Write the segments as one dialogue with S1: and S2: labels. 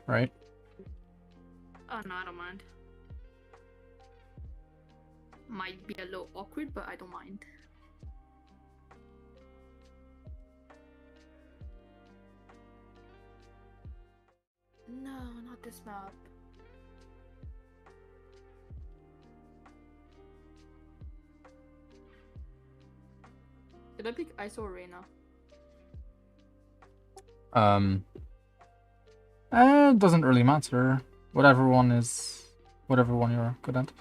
S1: right?
S2: Oh no, I don't mind. Might be a little awkward, but I don't mind. No, not this map. Did I pick ISO Arena?
S1: It doesn't really matter. Whatever one you're good at.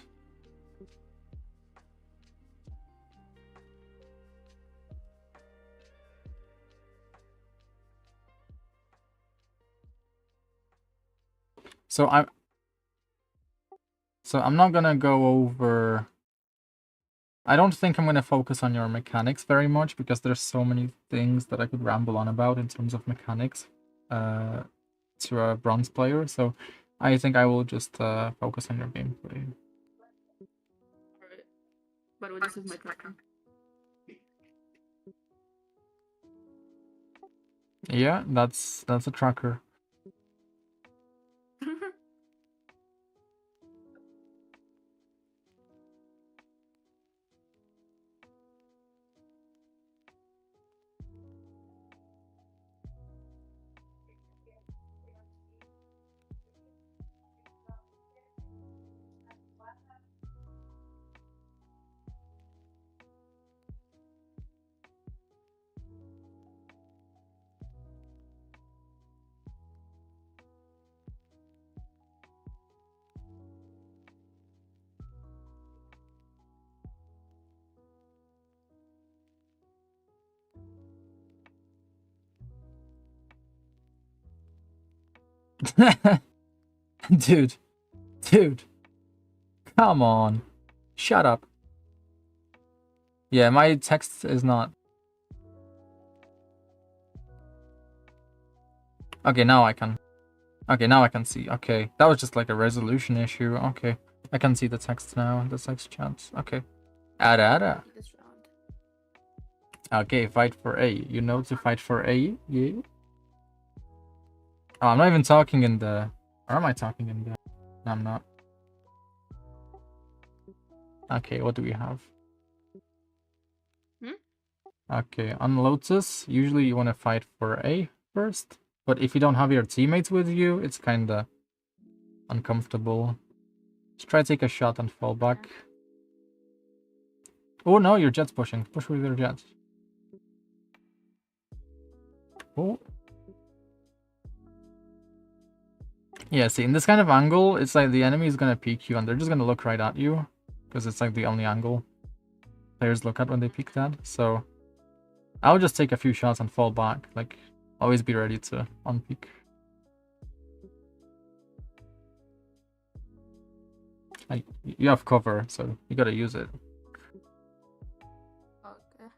S1: So I'm not gonna go over. I don't think I'm gonna focus on your mechanics very much because there's so many things that I could ramble on about in terms of mechanics to a bronze player. So I think I will just focus on your gameplay.
S2: Alright. By the way, this is my tracker.
S1: Yeah, that's a tracker. Dude, come on, shut up. Yeah, my text is not. Okay, now I can. Okay, now I can see. Okay, that was just like a resolution issue. Okay, I can see the text now. The text chat. Okay. Ada. Okay, fight for A. You know to fight for A. Yeah. Oh, I'm not even talking in the. Or am I talking in the? No, I'm not. Okay, what do we have? Okay, on Lotus, usually you want to fight for A first. But if you don't have your teammates with you, it's kinda uncomfortable. Just try to take a shot and fall back. Oh no, your jet's pushing. Push with your jet. Oh. Yeah, see, in this kind of angle, it's like the enemy is gonna peek you and they're just gonna look right at you. Because it's like the only angle players look at when they peek that. So I'll just take a few shots and fall back. Like, always be ready to on-peek. Like, you have cover, so you gotta use it.
S2: Okay.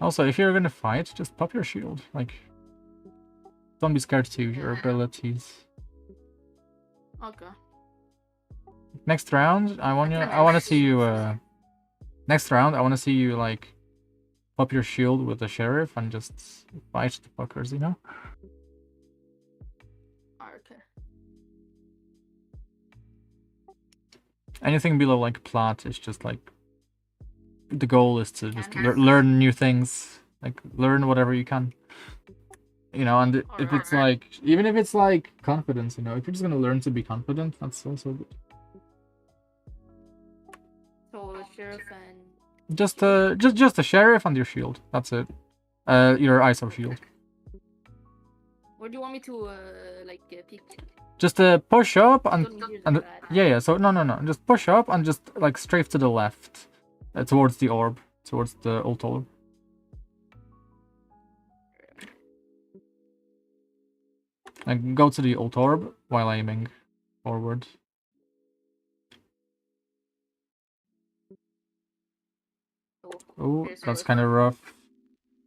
S1: Also, if you're gonna fight, just pop your shield. Like, don't be scared to use your abilities.
S2: Okay.
S1: Next round, I wanna see you. Next round, I wanna see you like pop your shield with the sheriff and just fight the fuckers, you know?
S2: Okay.
S1: Anything below like plat is just like the goal is to just learn new things, like learn whatever you can, you know. And if it's like, even if it's like confidence, you know, if you're just gonna learn to be confident, that's also good.
S2: So sheriff and
S1: Just the sheriff and your shield. That's it. Your ISO shield.
S2: Where do you want me to like peek?
S1: Just push up and yeah. So no. Just push up and just like strafe to the left, towards the orb, towards the ult orb. And go to the ult orb while aiming forward. Oh, that's kind of rough.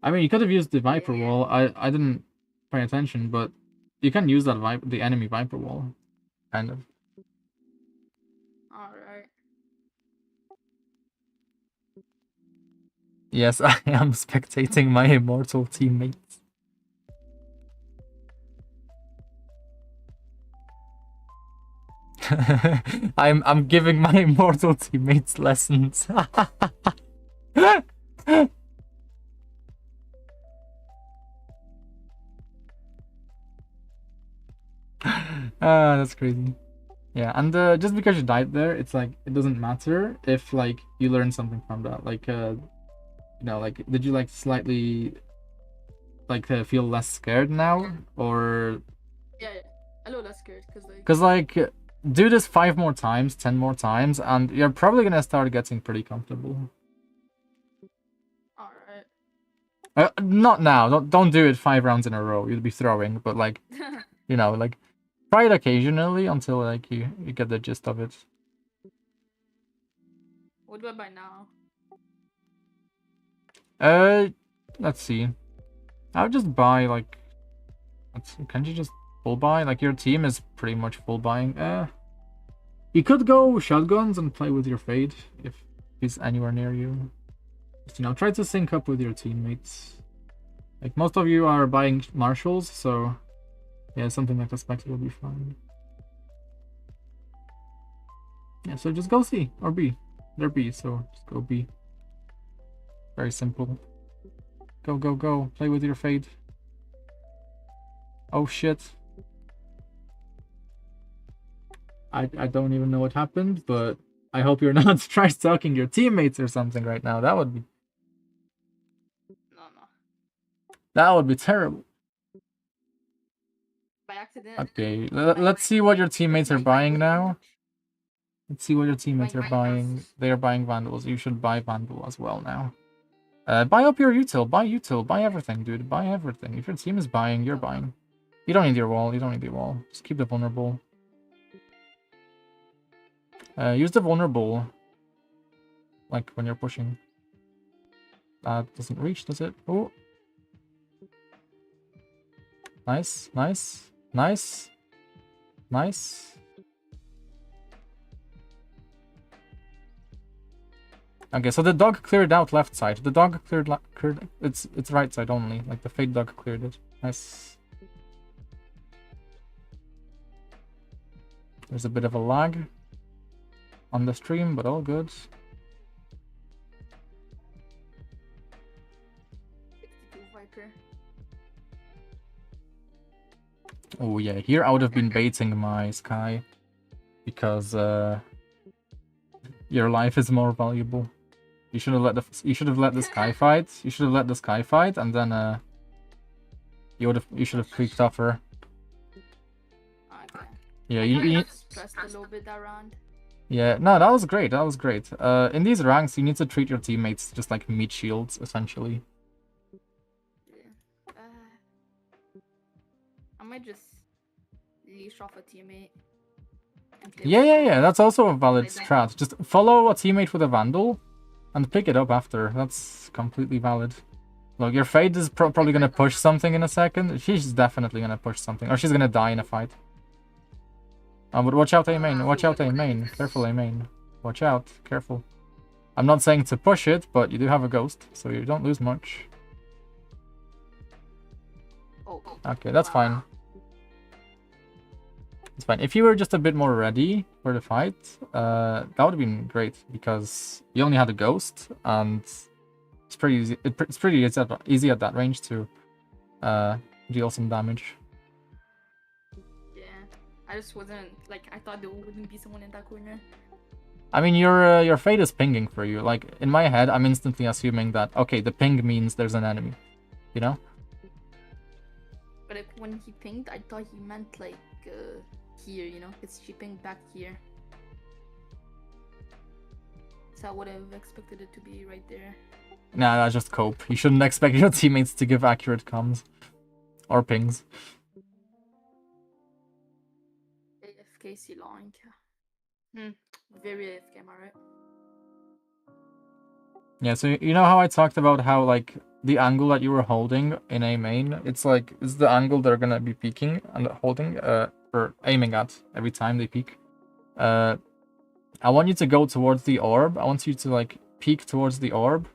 S1: I mean, you could have used the Viper Wall. I didn't pay attention, but you can use that the enemy Viper Wall, kind of.
S2: Alright.
S1: Yes, I am spectating my Immortal teammates. I'm giving my Immortal teammates lessons. Ah, that's crazy. Yeah, and just because you died there, it's like it doesn't matter if like you learn something from that. Like you know, like did you like slightly like feel less scared now, or
S2: Yeah, a little less scared because
S1: because like do this 5 more times, 10 more times, and you're probably gonna start getting pretty comfortable.
S2: all right.
S1: Not now. Don't do it 5 rounds in a row. You'll be throwing, but like you know, like try it occasionally until like you get the gist of it.
S2: What do I buy now?
S1: Let's see. I would just buy like. Can't you just full buy? Like your team is pretty much full buying. You could go shotguns and play with your Fade if he's anywhere near you. Just, you know, try to sync up with your teammates. Like most of you are buying marshals, so yeah, something like the Spectre will be fine. Yeah, so just go C or B. They're B, so just go B. Very simple. Go, go, go. Play with your Fade. Oh shit. I don't even know what happened, but I hope you're not try-stalking your teammates or something right now. That would be
S2: No.
S1: that would be terrible.
S2: By accident.
S1: Okay, let's see what your teammates are buying now. Let's see what your teammates are buying. They are buying Vandals. You should buy Vandal as well now. Buy up your util. Buy util. Buy everything, dude. Buy everything. If your team is buying, you're buying. You don't need your wall. You don't need your wall. Just keep the vulnerable. Use the vulnerable. Like when you're pushing. That doesn't reach, does it? Oh. Nice, nice, nice, nice. Okay, so the dog cleared out left side. The dog cleared it's right side only. Like the Fade dog cleared it. Nice. There's a bit of a lag on the stream, but all good.
S2: 62 Viper.
S1: Oh yeah, here I would have been baiting my Sky because your life is more valuable. You should have let the Sky fight. You should have let the Sky fight, and then you should have creeped off her.
S2: Okay.
S1: Yeah,
S2: you stressed a little bit that round.
S1: Yeah, no, that was great. That was great. In these ranks, you need to treat your teammates just like meat shields, essentially.
S2: Yeah. I might just leash off a teammate.
S1: Yeah. That's also a valid strat. Just follow a teammate with a Vandal and pick it up after. That's completely valid. Look, your Fade is probably gonna push something in a second. She's definitely gonna push something, or she's gonna die in a fight. But watch out, A main. Watch out, A main. Careful, A main. Watch out. Careful. I'm not saying to push it, but you do have a ghost, so you don't lose much. Okay, that's fine. It's fine. If you were just a bit more ready for the fight, that would have been great, because you only had a ghost, and it's pretty easy. It's pretty easy at that range to deal some damage.
S2: I just wasn't like, I thought there wouldn't be someone in that corner.
S1: I mean, your Fade is pinging for you. Like in my head, I'm instantly assuming that okay, the ping means there's an enemy, you know.
S2: But like, when he pinged, I thought he meant like here, you know, because she pinged back here. So I would have expected it to be right there.
S1: Nah, that's just cope. You shouldn't expect your teammates to give accurate comms or pings.
S2: AFK C long. Very AFK, am I right?
S1: Yeah, so you know how I talked about how like the angle that you were holding in A main, it's the angle they're gonna be peeking and holding or aiming at every time they peek. I want you to go towards the orb. I want you to like peek towards the orb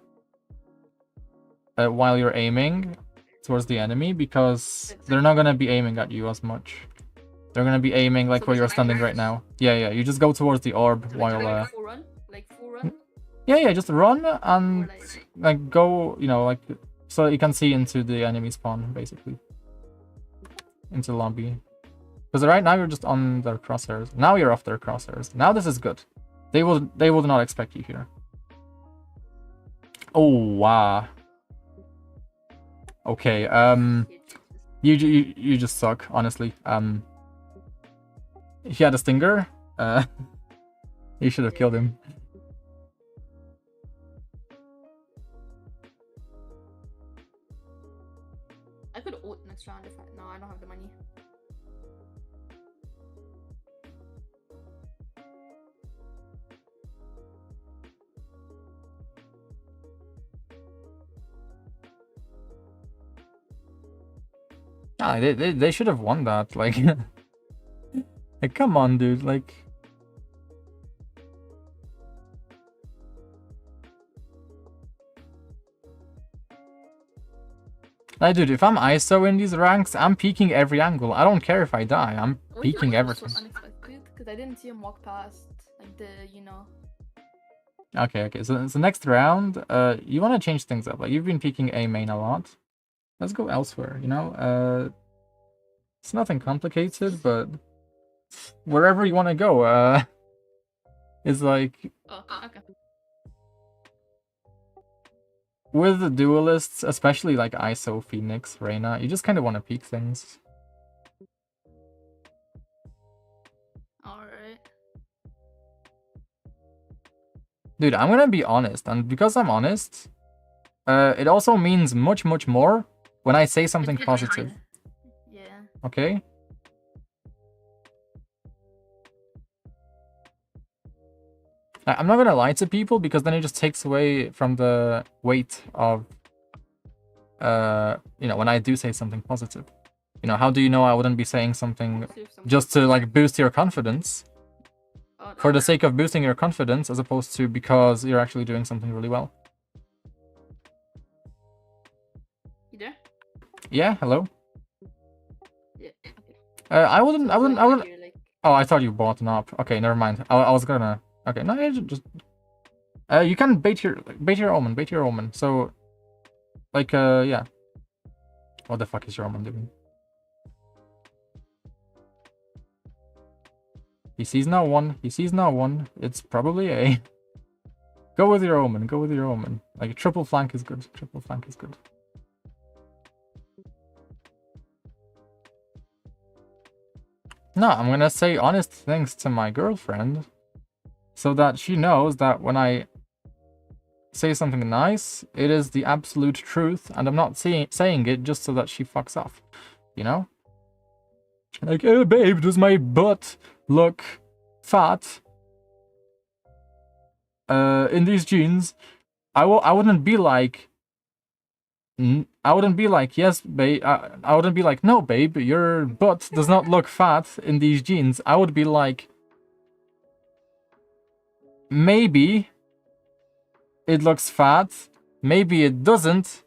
S1: while you're aiming towards the enemy, because they're not gonna be aiming at you as much. They're gonna be aiming like
S2: So
S1: where you're
S2: there's
S1: standing right now. Yeah. You just go towards the orb
S2: So
S1: while
S2: like full run? Like full run?
S1: yeah, just run
S2: Or
S1: and
S2: like
S1: go, you know, like so you can see into the enemy spawn basically. Into the lobby. Because right now you're just on their crosshairs. Now you're off their crosshairs. Now this is good. They will not expect you here. Oh wow. Okay, you just suck, honestly. If he had a stinger, you should have killed him.
S2: I could ult next round if no, I don't have the money.
S1: Ah, they should have won that. Like, like come on, dude. Like, dude, if I'm ISO in these ranks, I'm peeking every angle. I don't care if I die. I'm peeking everything.
S2: Unexpected because I didn't see him walk past like the
S1: Okay. So next round, you want to change things up. Like you've been peeking A main a lot. Let's go elsewhere. You know, it's nothing complicated, but wherever you want to go, is like.
S2: Oh, okay.
S1: With the duelists, especially like ISO, Phoenix, Reyna, you just kind of want to peek things.
S2: Alright.
S1: Dude, I'm gonna be honest, and because I'm honest, it also means much more when I say something positive.
S2: Yeah.
S1: Okay? I'm not gonna lie to people because then it just takes away from the weight of, you know, when I do say something positive. You know, how do you know I wouldn't be saying something just to like boost your confidence? For the sake of boosting your confidence, as opposed to because you're actually doing something really well.
S2: You there?
S1: Yeah, hello?
S2: Yeah, okay.
S1: I wouldn't. Oh, I thought you bought an op. Okay, never mind. I was gonna. Okay, no, just. You can bait your omen. So, like, yeah. What the fuck is your omen doing? He sees no one. It's probably A. Go with your omen. Like, triple flank is good. No, I'm gonna say honest things to my girlfriend, so that she knows that when I say something nice, it is the absolute truth, and I'm not saying it just so that she fucks off, you know? Like, oh, babe, does my butt look fat in these jeans? I wouldn't be like, yes, babe. I wouldn't be like, no, babe, your butt does not look fat in these jeans. I would be like, maybe it looks fat, maybe it doesn't.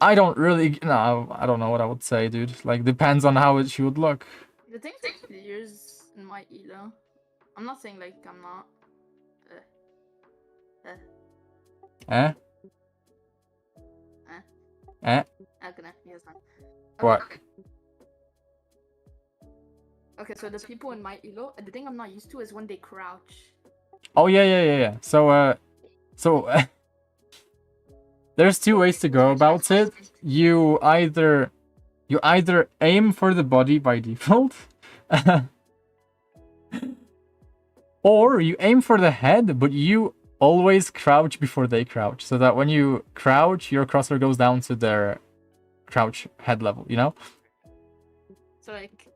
S1: I don't really, no, I don't know what I would say, dude. Like, depends on how she would look.
S2: The thing takes years in my elo. I'm not saying like I'm not. Okay, yes, okay.
S1: What?
S2: Okay, so the people in my elo, the thing I'm not used to is when they crouch.
S1: Oh yeah. So there's two ways to go about it. You either aim for the body by default, or you aim for the head, but you always crouch before they crouch, so that when you crouch, your crosshair goes down to their crouch head level, you know?
S2: So like...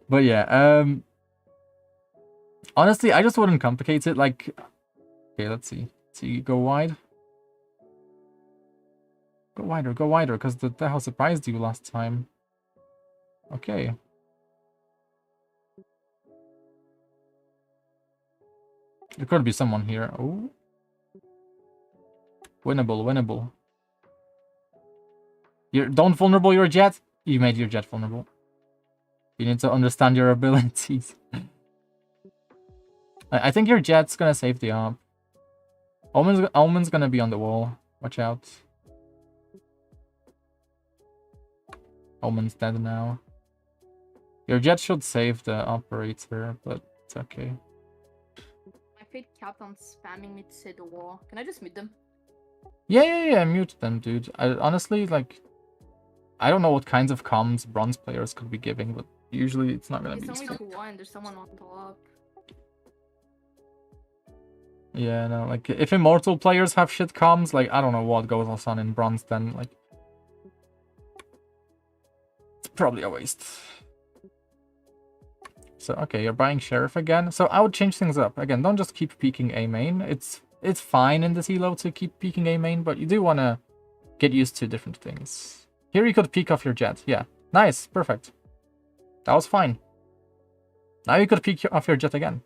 S1: But yeah, honestly, I just wouldn't complicate it. Like, okay, let's see. Go wide. Go wider, because the hell surprised you last time. Okay. There could be someone here. Oh. Winnable, winnable. Don't vulnerable your jet. You made your jet vulnerable. You need to understand your abilities. I think your jet's gonna save the op. Omen's gonna be on the wall. Watch out. Omen's dead now. Your jet should save the operator, but it's okay.
S2: My fate kept on spamming me to say the wall. Can I just mute them?
S1: Yeah, mute them, dude. Honestly, like, I don't know what kinds of comms bronze players could be giving, but usually it's not gonna be
S2: It's
S1: useful.
S2: only 2-1, there's someone on top.
S1: Yeah, no, like, if Immortal players have shit comms, like, I don't know what goes on in bronze then, like, it's probably a waste. So, okay, you're buying Sheriff again. So I would change things up. Again, don't just keep peeking A main. It's fine in this elo to keep peeking A main, but you do want to get used to different things. Here you could peek off your jet. Yeah, nice, perfect. That was fine. Now you could peek off your jet again.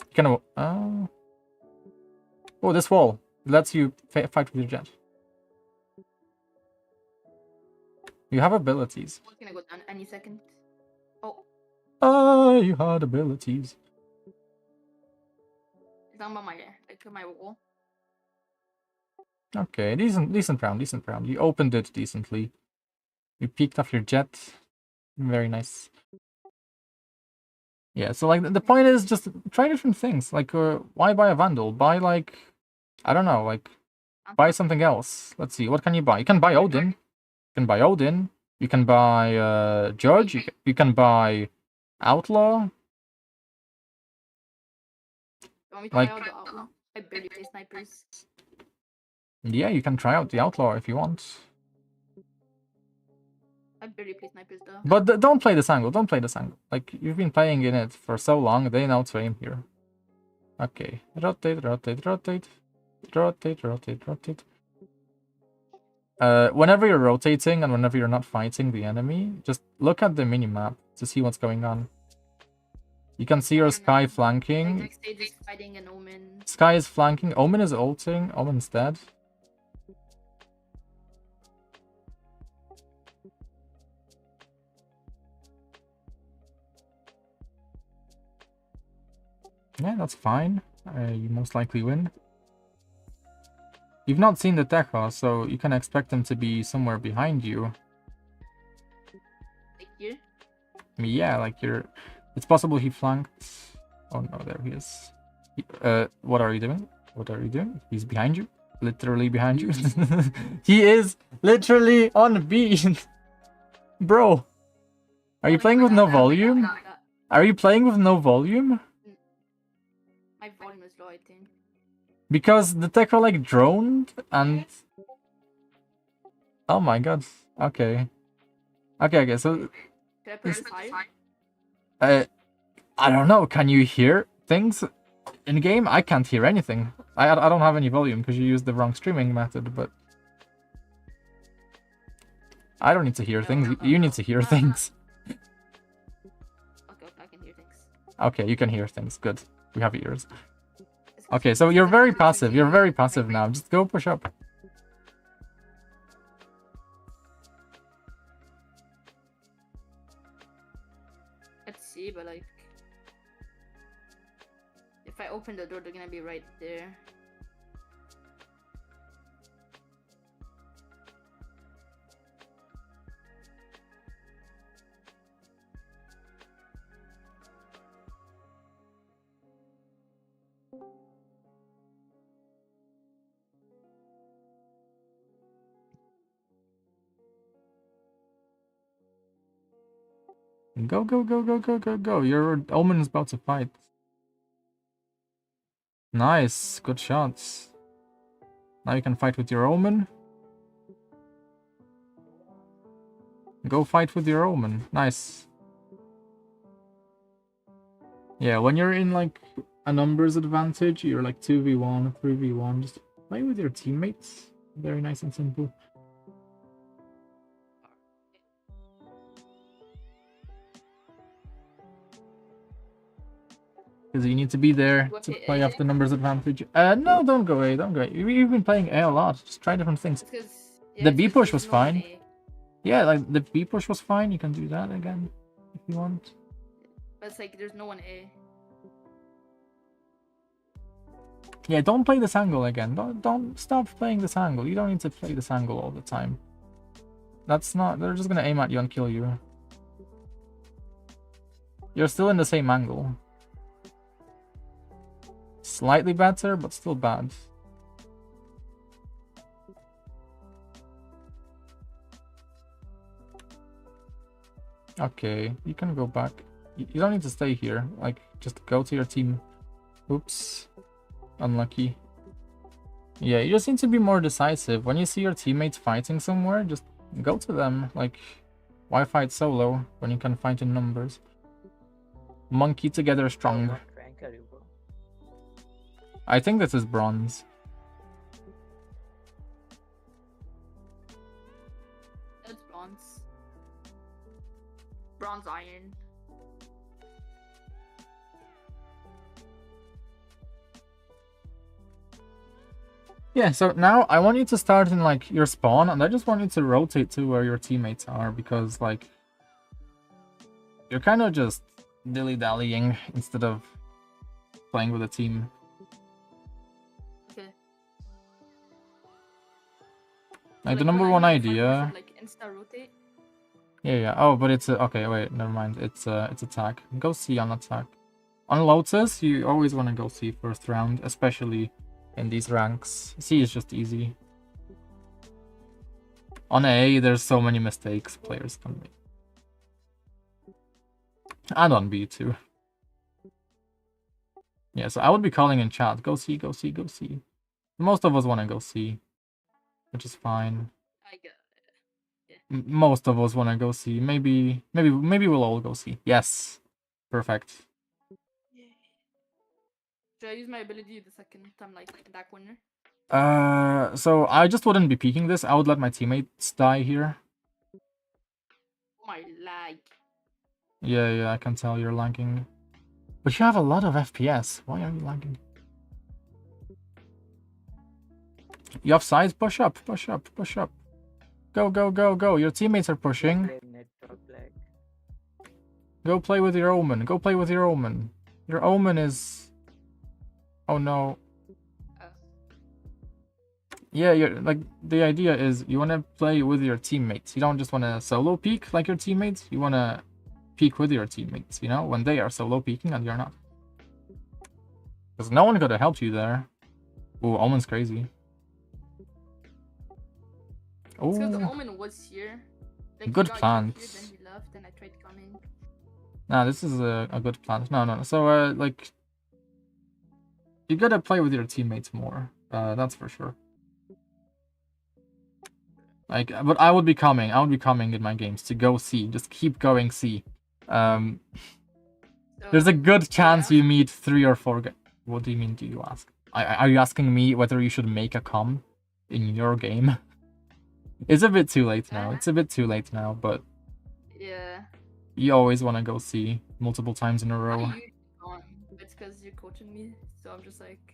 S1: You can... Oh, this wall lets you fight with your jet. You have abilities.
S2: It's gonna go down any second. Oh.
S1: You had abilities.
S2: It's down by my wall.
S1: Okay, decent round. You opened it decently. You peeked off your jet. Very nice. Yeah, so like the point is just try different things. Like, why buy a Vandal? Buy like, I don't know, like, buy something else. Let's see, what can you buy? You can buy Odin. You can buy Odin. You can buy Judge. You can buy Outlaw.
S2: You want me to
S1: Like,
S2: try out the outlaw? I barely play snipers.
S1: Yeah, you can try out the Outlaw if you want.
S2: I barely play snipers though.
S1: But don't play this angle. Don't play this angle. Like, you've been playing in it for so long, they know to aim here. Okay. Rotate. Whenever you're rotating and whenever you're not fighting the enemy, just look at the minimap to see what's going on. You can see your Sky flanking.
S2: Like Stage is fighting an Omen.
S1: Sky is flanking. Omen is ulting. Omen's dead. Yeah, that's fine. You most likely win. You've not seen the Tekka, so you can expect him to be somewhere behind you.
S2: Like here?
S1: I mean, yeah, like you're... It's possible he flanked... Oh no, there he is. What are you doing? What are you doing? He's behind you. Literally behind you. He is literally on B. Bro. Are you playing with no volume? Are you playing with no volume?
S2: My volume is low, I think.
S1: Because the Tekka like droned and... Oh my god. Okay. Okay, so...
S2: Should I put it higher?
S1: I don't know. Can you hear things in game? I can't hear anything. I don't have any volume because you used the wrong streaming method, but... I don't need to hear things. You need to hear things.
S2: Okay, I can hear things.
S1: Okay, you can hear things. Good. We have ears. Okay, so you're very passive. You're very passive now. Just go push up.
S2: Let's see, but like... If I open the door, they're gonna be right there.
S1: Go. Your Omen is about to fight. Nice. Good shots. Now you can fight with your Omen. Go fight with your Omen. Nice. Yeah, when you're in like a numbers advantage, you're like 2v1, 3v1. Just play with your teammates. Very nice and simple. Because you need to be there
S2: What
S1: to
S2: the
S1: play off
S2: A?
S1: the numbers advantage. No, don't go A, don't go A. You've been playing A a lot. Just try different things. The B push was fine. Yeah, like the B push was fine. You can do that again if you want.
S2: But it's like there's no one A.
S1: Yeah, don't play this angle again. Don't stop playing this angle. You don't need to play this angle all the time. That's not. They're just gonna aim at you and kill you. You're still in the same angle. Slightly better, but still bad. Okay, you can go back. You don't need to stay here. Like, just go to your team. Oops. Unlucky. Yeah, you just need to be more decisive. When you see your teammates fighting somewhere, just go to them. Like, why fight solo when you can fight in numbers? Monkey together strong.
S3: What rank are you, bro?
S1: I think this is bronze.
S2: It's bronze. Bronze iron.
S1: Yeah, so now I want you to start in like your spawn, and I just want you to rotate to where your teammates are, because like you're kind of just dilly-dallying instead of playing with a team.
S2: Okay.
S1: Like the
S2: when
S1: number
S2: I'm
S1: one
S2: in front, you
S1: idea.
S2: should, like insta rotate.
S1: Yeah. Oh, but it's a, okay. Wait, never mind. It's attack. Go C on attack. On Lotus, you always want to go C first round, especially in these ranks. C is just easy. On A, there's so many mistakes players can make. And on B too. Yeah, so I would be calling in chat. Go C, go C, go C. Most of us want to go C, which is fine.
S2: I get
S1: Most of us want to go C. Maybe we'll all go C. Yes, perfect.
S2: Should I use my ability the second time, like in that corner?
S1: So I just wouldn't be peeking this. I would let my teammates die here.
S2: Oh my lag.
S1: Yeah, I can tell you're lagging. But you have a lot of FPS. Why are you lagging? You have sides? Push up, push up, push up. Go, go, go, go. Your teammates are pushing.
S3: Network lag.
S1: Go play with your Omen. Go play with your Omen. Your Omen is... Oh no. Yeah, you're like, the idea is you want to play with your teammates. You don't just want to solo peek like your teammates. You want to peek with your teammates, you know, when they are solo peeking and you're not. Because no one could have helped you there. Ooh, Omen's crazy.
S2: Because the
S1: Oh,
S2: Omen was here. Like,
S1: good
S2: he got
S1: plant.
S2: here, then he left, and I tried coming.
S1: nah, this is a good plan. No. So, like, you gotta play with your teammates more. That's for sure. Like, but I would be coming in my games to go C. Just keep going C.
S2: So,
S1: There's a good chance
S2: yeah.
S1: you meet 3 or 4 guys. What do you mean, do you ask? Are you asking me whether you should make a com in your game? It's a bit too late now. It's a bit too late now, but
S2: Yeah.
S1: you always want to go C multiple times in a row.
S2: I usually don't. It's because you're coaching me, so I'm just like...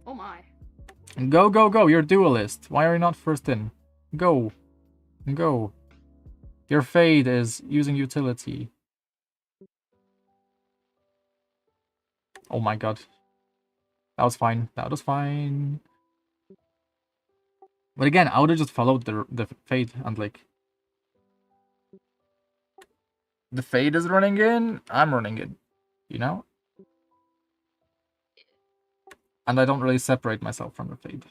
S2: Oh my.
S1: Go, go, go. You're Duelist. Why are you not first in? Go. Go. Your Fade is using utility. Oh my god. That was fine. That was fine. But again, I would have just followed the Fade and like... The Fade is running in, I'm running in. You know? And I don't really separate myself from the Fade.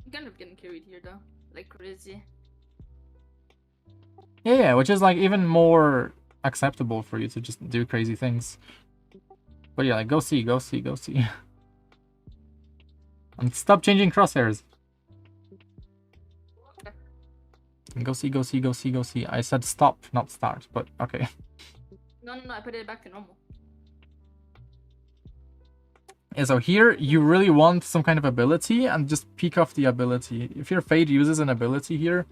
S2: I'm kind of getting carried here though. Like crazy.
S1: Yeah, which is like even more acceptable for you to just do crazy things. But yeah, like go C, go C, go C. And stop changing crosshairs. Go C, go C, go C, go C. I said stop, not start, but okay.
S2: No, I put it back to normal.
S1: Yeah, so here you really want some kind of ability and just peek off the ability. If your Fade uses an ability here,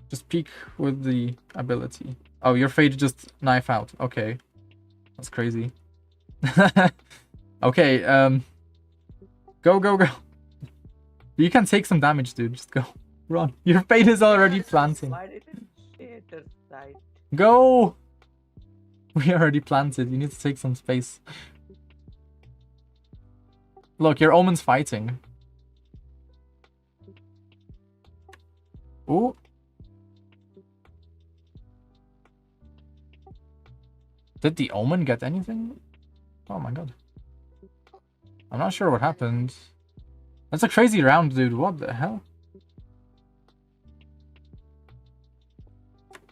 S1: Just peek with the ability. Oh, your fade just knife out. Okay. That's crazy. Okay, go, go, go. You can take some damage, dude. Just go. Run. Your fate is already planting.
S3: Why did Initiator side?
S1: Go! We already planted. You need to take some space. Look, your Omen's fighting. Ooh. Did the Omen get anything? Oh my god. I'm not sure what happened. That's a crazy round, dude. What the hell?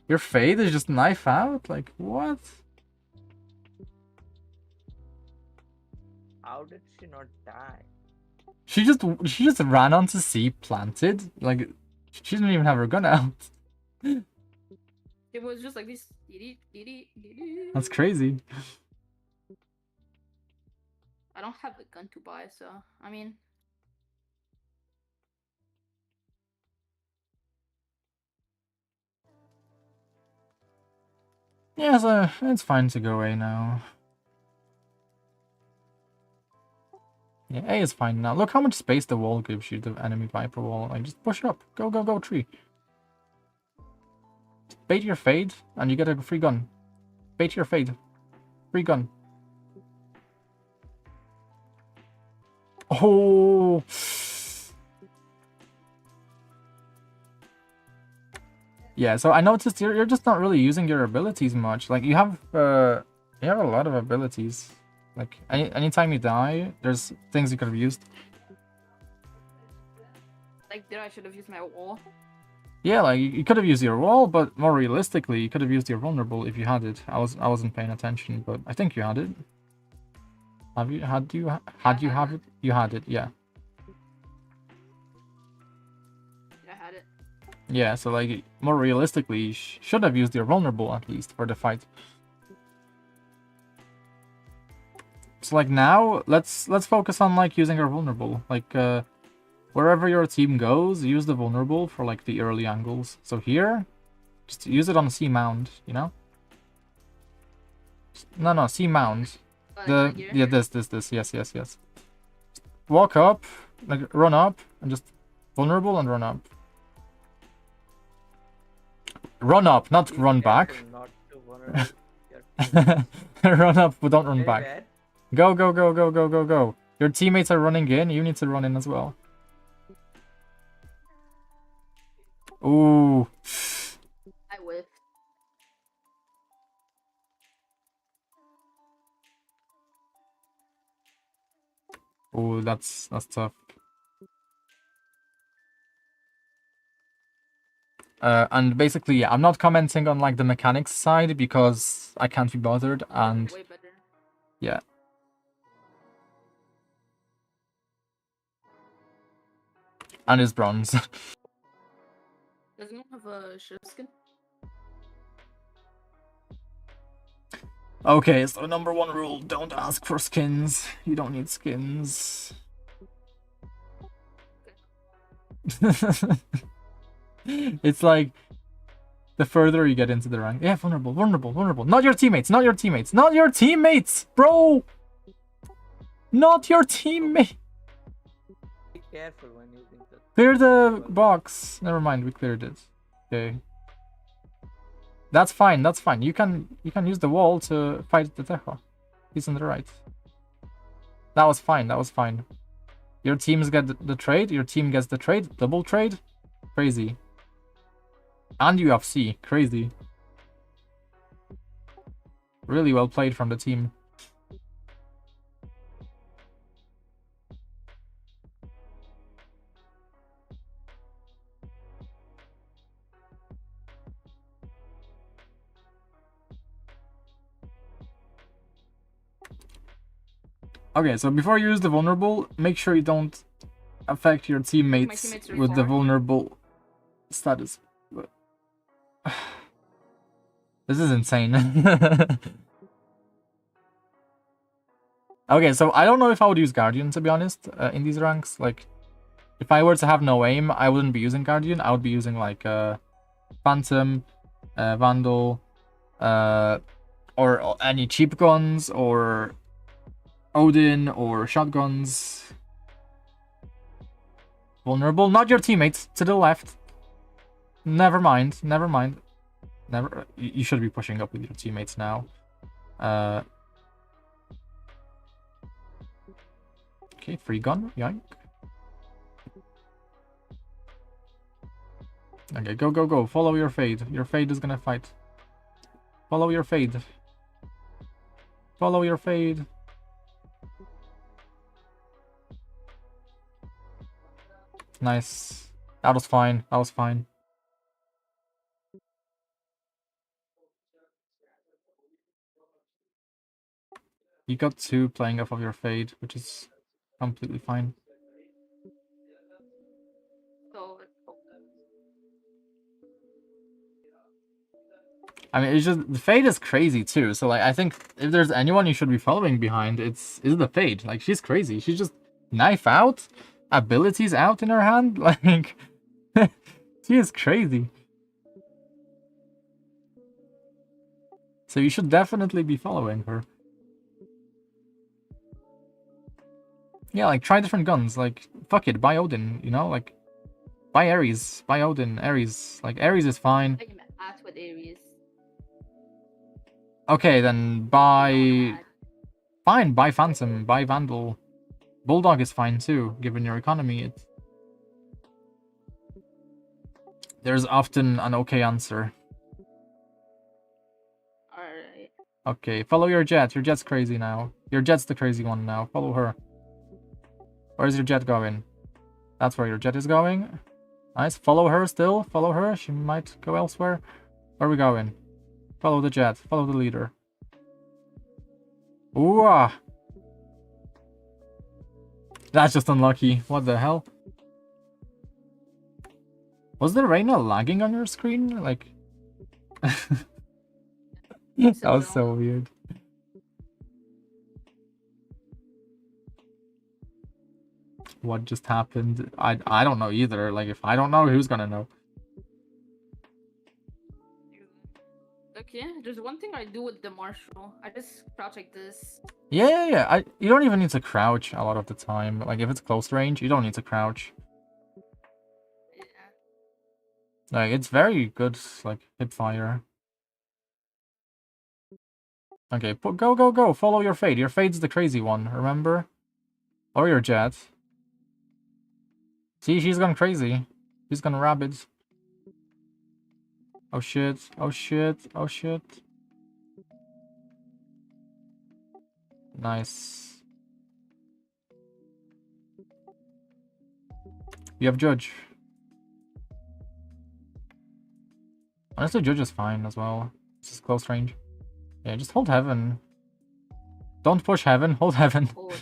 S1: Your fade is just knife out? Like, what?
S3: How did she not die?
S1: She just ran onto C planted. Like, she didn't even have her gun out.
S2: It was just like this.
S1: That's crazy.
S2: I don't have a gun to buy, so I mean.
S1: Yeah, so it's fine to go A now. Yeah, A is fine now. Look how much space the wall gives you, the enemy Viper wall. Like, just push up. Go, go, go, tree. Bait your fade, and you get a free gun. Bait your fade. Free gun. Oh! Yeah, so I noticed you're just not really using your abilities much. Like, you have a lot of abilities. Like, anytime you die, there's things you could have used.
S2: Like, there I should have used my wall.
S1: Yeah, like, you could have used your wall, but more realistically, you could have used your vulnerable if you had it. I wasn't paying attention, but I think you had it. Have you have it? You had it, yeah.
S2: I had it.
S1: Yeah, so like more realistically, you should have used your vulnerable at least for the fight. So like now, let's focus on like using our vulnerable. Like wherever your team goes, use the vulnerable for like the early angles. So here, just use it on C mound, you know? No, C mound. This. Yes. Walk up, like run up, and just vulnerable and run up. Run up, not run back.
S3: Not to vulnerable.
S1: Run up, but don't run
S3: Very
S1: back.
S3: bad.
S1: Go. Your teammates are running in, you need to run in as well. Ooh.
S2: I whiffed.
S1: Ooh, that's tough. And basically, yeah, I'm not commenting on like the mechanics side because I can't be bothered, and
S2: Way better.
S1: yeah. And it's bronze.
S2: Does anyone have a shirt skin?
S1: Okay, so number one rule, don't ask for skins. You don't need skins. It's like the further you get into the rank. Yeah, vulnerable. Not your teammates, bro! Not your teammate!
S3: Be careful when using the.
S1: Clear the box. Never mind, we cleared it. Okay. That's fine. You can use the wall to fight the Tejo. He's on the right. That was fine. Your teams get the trade. Your team gets the trade. Double trade. Crazy. And UFC. Crazy. Really well played from the team. Okay, so before you use the vulnerable, make sure you don't affect your teammates with the vulnerable status. This is insane. Okay, so I don't know if I would use Guardian, to be honest, in these ranks. Like, if I were to have no aim, I wouldn't be using Guardian. I would be using, like, Phantom, Vandal, or any cheap guns, or Odin, or shotguns. Vulnerable, not your teammates, to the left. Never mind. You should be pushing up with your teammates now. Okay, free gun, yoink. Okay, go. Follow your fade. Your fade is gonna fight. Follow your fade. Follow your fade. Nice. That was fine. You got 2 playing off of your fade, which is completely fine.
S2: So,
S1: I mean, it's just the fade is crazy too. So like, I think if there's anyone you should be following behind, it's the fade. Like, she's crazy. She's just knife out, abilities out in her hand. Like, she is crazy. So you should definitely be following her. Yeah, like, try different guns. Like, fuck it, buy Odin. You know, like, buy Ares, buy Odin, Ares. Like, Ares is fine.
S2: I can add with Ares.
S1: Okay, then buy. Fine, buy Phantom, buy Vandal. Bulldog is fine too, given your economy. There's often an okay answer.
S2: Alright.
S1: Okay, follow your jet. Your jet's crazy now. Your jet's the crazy one now. Follow her. Where's your jet going? That's where your jet is going. Nice. Follow her still. Follow her. She might go elsewhere. Where are we going? Follow the jet. Follow the leader. Ooh. Ah. That's just unlucky. What the hell? Was the Reyna lagging on your screen? Like... that was so weird. What just happened? I don't know either. Like, if I don't know, who's gonna know?
S2: Okay, there's one thing I do with the Marshall. I just crouch like this.
S1: Yeah. You don't even need to crouch a lot of the time. Like, if it's close range, you don't need to crouch.
S2: Yeah.
S1: Like, it's very good, like, hip fire. Okay, go. Follow your fade. Your fade's the crazy one, remember? Or your jet. See, she's gone crazy. She's gone rabid. Oh shit. Nice. You have Judge. Honestly, Judge is fine as well. This is close range. Yeah, just hold heaven. Don't push heaven, hold heaven.
S2: Hold.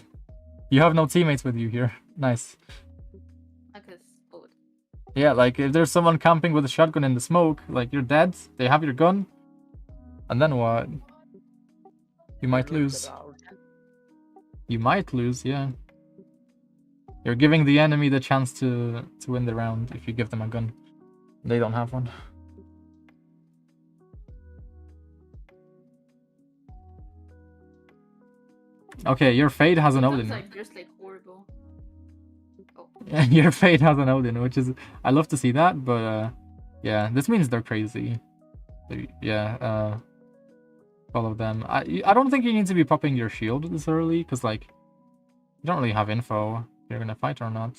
S1: You have no teammates with you here. Nice.
S2: Okay, hold.
S1: Yeah, like, if there's someone camping with a shotgun in the smoke, like, you're dead, they have your gun, and then what? You might lose. You might lose, yeah. You're giving the enemy the chance to win the round if you give them a gun. They don't have one. Okay, your fade has an Odin.
S2: Like, just like horrible. Oh.
S1: Your fade has an Odin, which is... I love to see that, but yeah, this means they're crazy. Yeah, follow them. I don't think you need to be popping your shield this early, because, like, you don't really have info if you're gonna fight or not.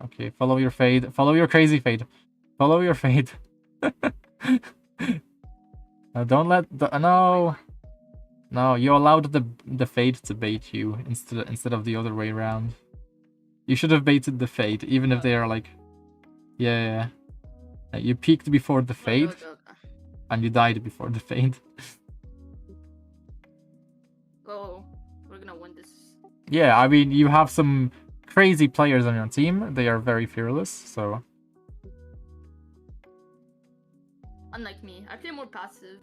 S1: Okay, follow your fade. Follow your crazy fade. Follow your fade. Don't let the... No, you allowed the fade to bait you instead of the other way around. You should have baited the fade, even if they are like... Yeah. You peeked before the fade, and you died before the fade.
S2: Oh, we're gonna win this.
S1: Yeah, I mean, you have some crazy players on your team. They are very fearless, so...
S2: Unlike me, I play more passive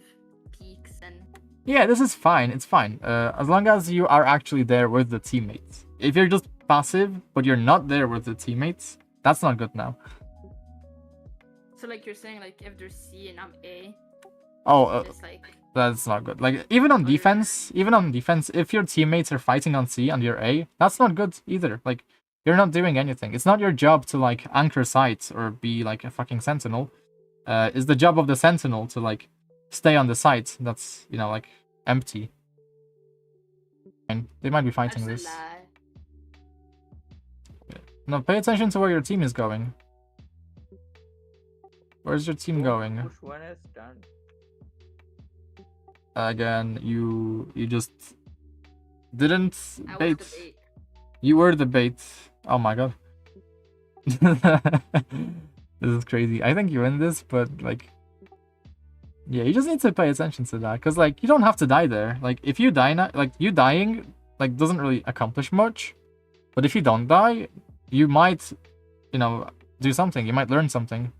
S2: peaks and...
S1: Yeah, this is fine. It's fine. As long as you are actually there with the teammates. If you're just passive, but you're not there with the teammates, that's not good now.
S2: So like you're saying like if there's C and I'm A,
S1: Oh,
S2: it's like
S1: that's not good. Like even on defense, if your teammates are fighting on C and you're A, that's not good either. Like you're not doing anything. It's not your job to like anchor sites or be like a fucking sentinel. It's the job of the sentinel to like stay on the site that's, you know, like empty. And they might be fighting
S2: that's a
S1: this.
S2: lie.
S1: No, pay attention to where your team is going. Where's your team going?
S3: Push one is done.
S1: Again, you just didn't
S2: I was
S1: bait.
S2: the bait.
S1: You were the bait. Oh my god. This is crazy. I think you win this, but like, yeah, you just need to pay attention to that, because like you don't have to die there. Like if you die now, like you dying like doesn't really accomplish much, but if you don't die, you might, you know, do something. You might learn something.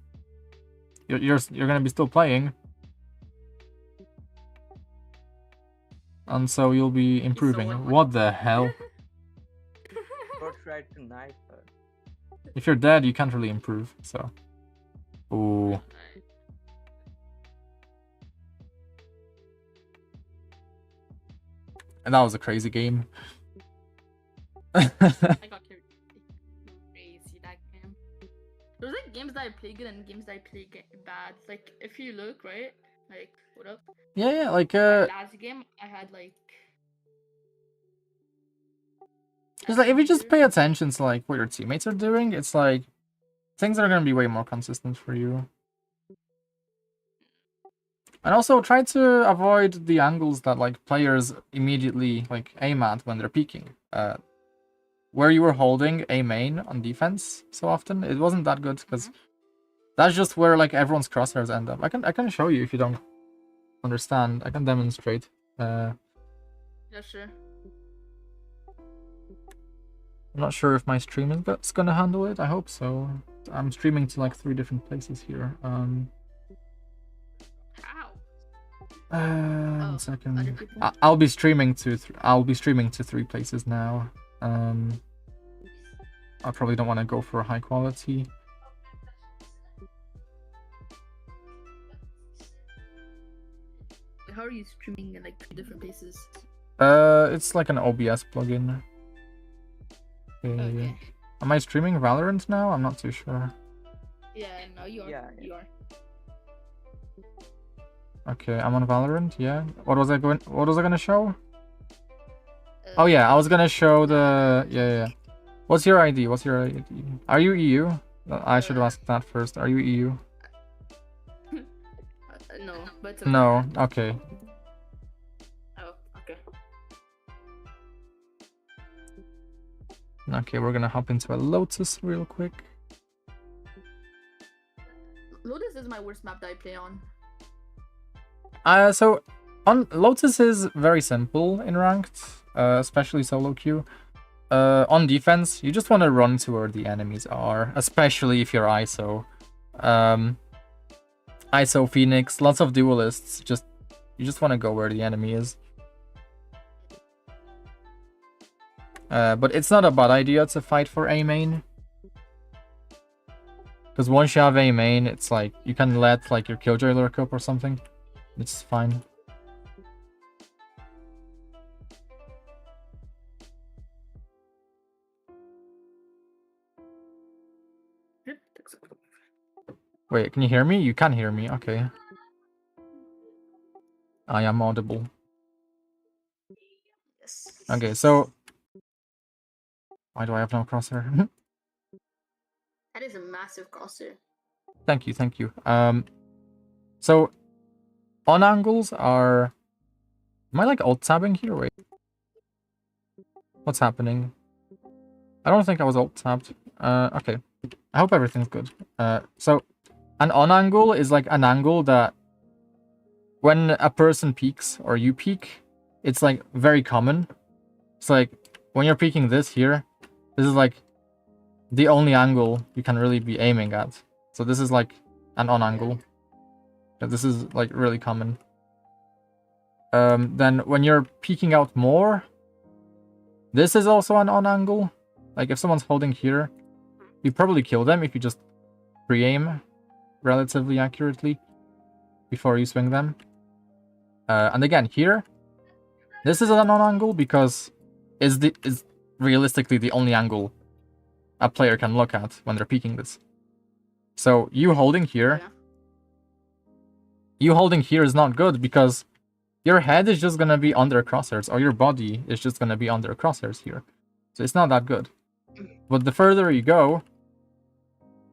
S1: You're gonna be still playing, and so you'll be improving.
S2: unlucky.
S1: What the hell?
S3: Don't try to knife her.
S1: If you're dead, you can't really improve. So, ooh. And that was a crazy game.
S2: I got crazy that game. There's like games that I play good and games that I play bad. Like if you look right, like what up?
S1: Yeah, like
S2: Last game I had like.
S1: Because like if you just pay attention to like what your teammates are doing, it's like things are gonna be way more consistent for you. And also try to avoid the angles that like players immediately like aim at when they're peeking. Where you were holding A main on defense so often, it wasn't that good because that's just where like everyone's crosshairs end up. I can show you if you don't understand. I can demonstrate.
S2: Yeah, sure.
S1: I'm not sure if my stream is gonna handle it. I hope so. I'm streaming to like 3 different places here.
S2: How?
S1: 1
S2: other
S1: second.
S2: people?
S1: I'll be streaming to 3 places now. I probably don't want to go for a high quality.
S2: How are you streaming in like 3 different places?
S1: It's like an OBS plugin.
S2: Okay.
S1: Am I streaming Valorant now? I'm not too sure.
S2: Yeah, no, you are.
S3: Yeah.
S2: You are.
S1: Okay, I'm on Valorant. Yeah. What was I gonna show? Oh yeah, I was gonna show the yeah. What's your ID? What's your ID? Are you EU? I should have asked that first. Are you EU?
S2: No, but it's okay.
S1: No. Okay.
S2: Oh, okay.
S1: Okay, we're gonna hop into a Lotus real quick.
S2: Lotus is my worst map that I play on.
S1: So on Lotus is very simple in ranked, especially solo queue. On defense, you just want to run to where the enemies are, especially if you're ISO. ISO Phoenix, lots of duelists. You just want to go where the enemy is. But it's not a bad idea to fight for A main. Because once you have A main, it's like you can let like your Killjoy lurk up or something. It's fine. Wait, can you hear me? You can hear me, okay. I am audible.
S2: Yes.
S1: Okay, so... Why do I have no crosshair?
S2: That is a massive crosshair.
S1: Thank you. So... On angles are... Am I like alt-tabbing here? Wait. What's happening? I don't think I was alt-tabbed. Okay. I hope everything's good. So... An on angle is like an angle that when a person peeks or you peek, it's like very common. It's like when you're peeking this here, this is like the only angle you can really be aiming at. So this is like an on angle. This is like really common. Then when you're peeking out more, this is also an on angle. Like if someone's holding here, you probably kill them if you just pre-aim. relatively accurately before you swing them. And again, here, this is an on-angle because is realistically the only angle a player can look at when they're peeking this. So you holding here, is not good because your head is just gonna be under crosshairs, or your body is just gonna be under crosshairs here. So it's not that good. But the further you go,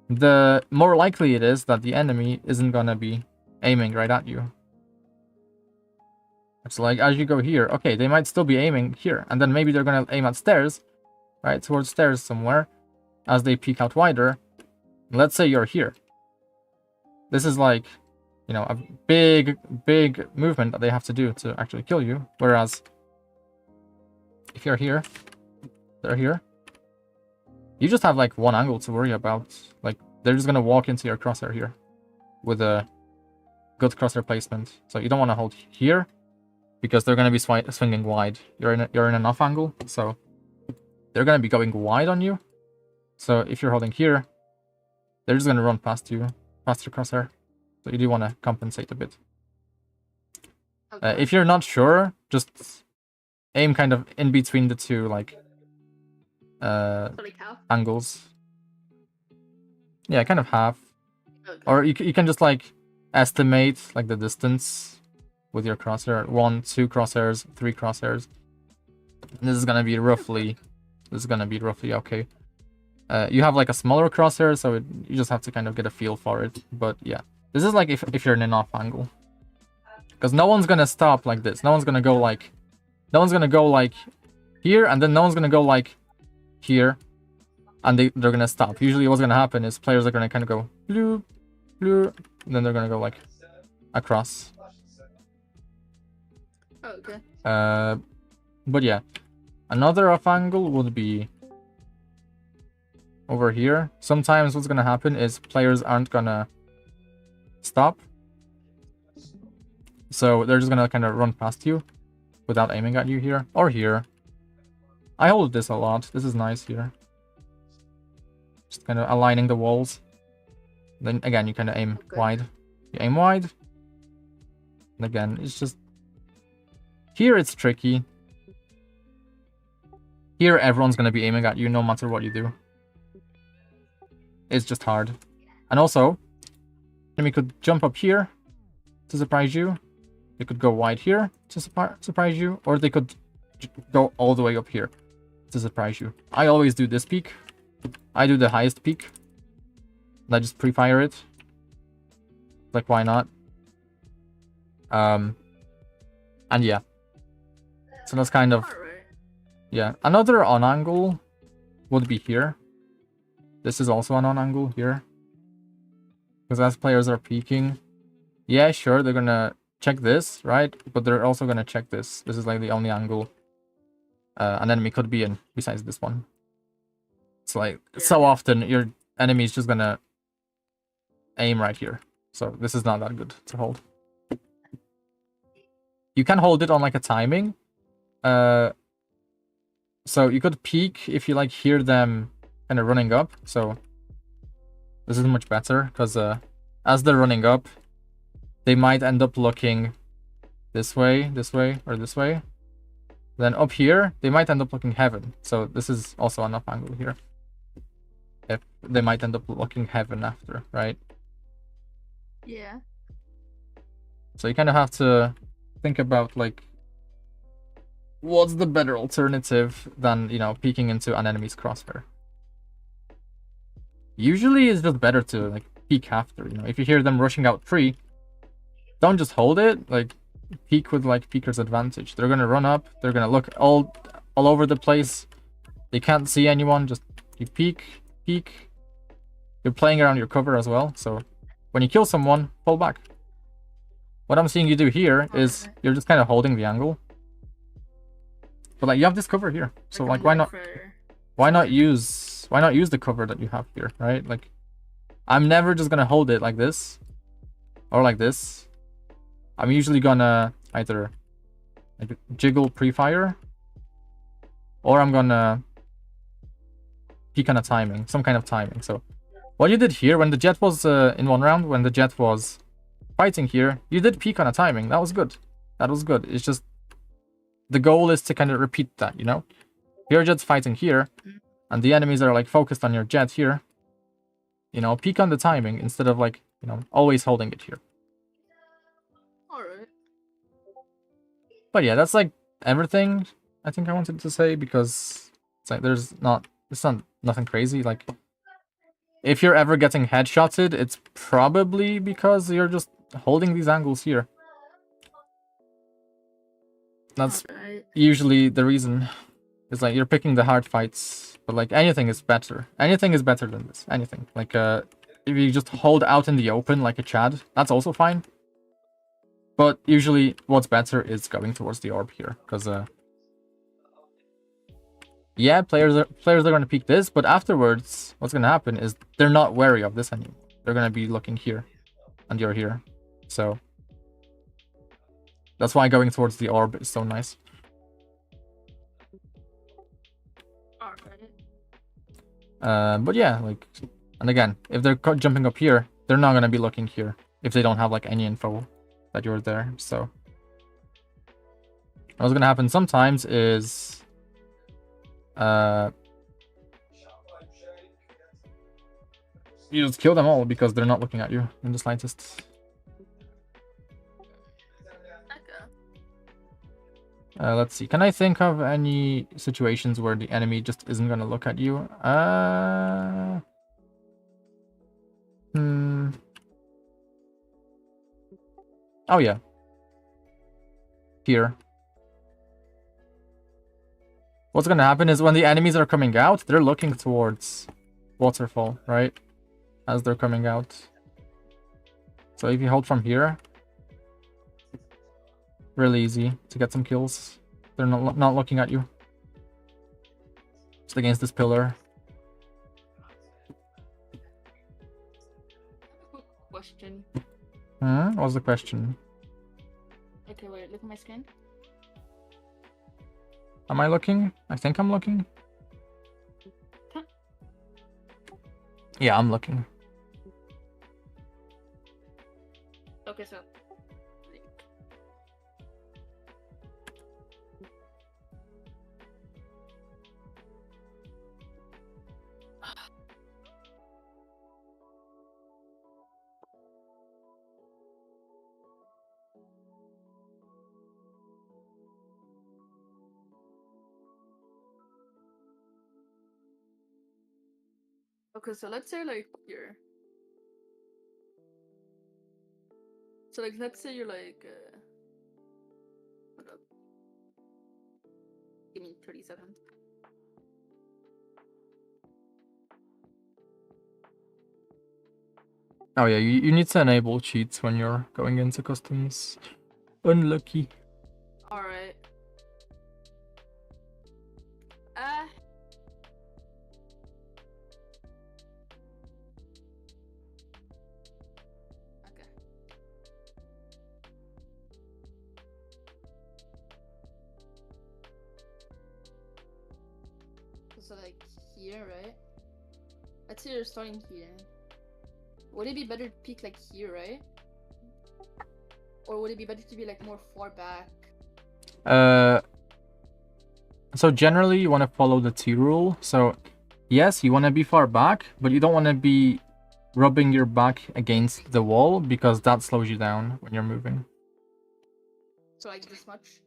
S1: the more likely it is that the enemy isn't gonna be aiming right at you. It's like, as you go here, okay, they might still be aiming here, and then maybe they're gonna aim at stairs, right, towards stairs somewhere, as they peek out wider. Let's say you're here. This is like, you know, a big movement that they have to do to actually kill you, whereas if you're here, they're here, you just have like one angle to worry about. Like, they're just gonna walk into your crosshair here with a good crosshair placement. So you don't want to hold here because they're gonna be swinging wide. You're in an off angle, so they're gonna be going wide on you. So if you're holding here, they're just gonna run past you, past your crosshair. So you do want to compensate a bit.
S2: Okay.
S1: If you're not sure, just aim kind of in between the two, like
S2: So like how?
S1: angles. Yeah, kind of half.
S2: Okay.
S1: Or you can just like estimate like the distance with your crosshair. 1, 2 crosshairs, 3 crosshairs. And this is gonna be roughly okay. You have like a smaller crosshair, so you just have to kind of get a feel for it. But yeah, this is like if you're in an off angle, because no one's gonna stop like this. No one's gonna go like here, and then no one's gonna go like here, and they're gonna stop. Usually, what's gonna happen is players are gonna kind of go blue, blue, and then they're gonna go like across.
S2: Okay.
S1: But yeah, another off angle would be over here. Sometimes what's gonna happen is players aren't gonna stop, so they're just gonna kind of run past you without aiming at you here or here. I hold this a lot. This is nice here. Just kind of aligning the walls. Then again, you kind of aim wide. You aim wide. And again, it's just here it's tricky. Here everyone's gonna be aiming at you no matter what you do. It's just hard. And also, enemy could jump up here to surprise you. They could go wide here to surprise you, or they could go all the way up here to surprise you. I always do this peak. I do the highest peak. And I just pre-fire it. Like, why not? And yeah. So that's kind of...
S2: Alright.
S1: Yeah. Another on angle would be here. This is also an on angle here. Because as players are peeking, yeah, sure, they're gonna check this, right? But they're also gonna check this. This is like the only angle an enemy could be in besides this one. It's like, so often your enemy is just gonna aim right here. So this is not that good to hold. You can hold it on like a timing. So you could peek if you like hear them kind of running up. So this is much better because as they're running up, they might end up looking this way, or this way. Then up here, they might end up looking heaven. So this is also an up angle here. If they might end up looking heaven after, right?
S2: Yeah.
S1: So you kind of have to think about like, what's the better alternative than, you know, peeking into an enemy's crosshair? Usually it's just better to like peek after, you know. If you hear them rushing out tree, don't just hold it, like peek with like peeker's advantage. They're gonna run up, they're gonna look all over the place. They can't see anyone, just you peek. You're playing around your cover as well, so when you kill someone, pull back. What I'm seeing you do here is you're just kind of holding the angle. But like you have this cover here. So like why not use the cover that you have here, right? Like I'm never just gonna hold it like this or like this. I'm usually gonna either like jiggle pre-fire, or I'm gonna peek on a timing, some kind of timing. So What you did here, when the jet was in one round, when the jet was fighting here, you did peek on a timing. That was good. That was good. It's just the goal is to kind of repeat that, you know? Your jet's fighting here, and the enemies are like focused on your jet here. You know, peek on the timing instead of like, you know, always holding it here.
S2: Alright.
S1: But yeah, that's like everything I think I wanted to say, because it's like it's not nothing crazy. Like, if you're ever getting headshotted, it's probably because you're just holding these angles here. That's usually the reason. It's like you're picking the hard fights, but like anything is better. Anything is better than this. Anything. Like if you just hold out in the open like a Chad, that's also fine. But usually what's better is going towards the orb here, because yeah, players are going to peek this, but afterwards what's going to happen is they're not wary of this anymore. They're going to be looking here, and you're here. So that's why going towards the orb is so nice. But yeah, like, and again, if they're jumping up here, they're not going to be looking here if they don't have like any info that you're there. So what's going to happen sometimes is you just kill them all because they're not looking at you in the slightest. Let's see. Can I think of any situations where the enemy just isn't gonna look at you? Oh yeah. Here. What's gonna happen is when the enemies are coming out, they're looking towards waterfall, right? As they're coming out. So if you hold from here, really easy to get some kills. They're not looking at you. Just against this pillar.
S2: Question.
S1: What was the question?
S2: Okay, wait, look at my screen.
S1: Am I looking? I think I'm looking.
S2: Huh?
S1: Yeah, I'm looking.
S2: Okay, so okay, so let's say like you're let's say you're like hold up. Give me 30 seconds.
S1: Oh yeah, you need to enable cheats when you're going into customs. Unlucky.
S2: Alright. Okay. So like here, right? Let's say you're starting here. Would it be better to peek like here, right? Or would it be better to be like more far back?
S1: So generally you want to follow the T rule. So yes, you want to be far back, but you don't want to be rubbing your back against the wall, because that slows you down when you're moving.
S2: So like this much?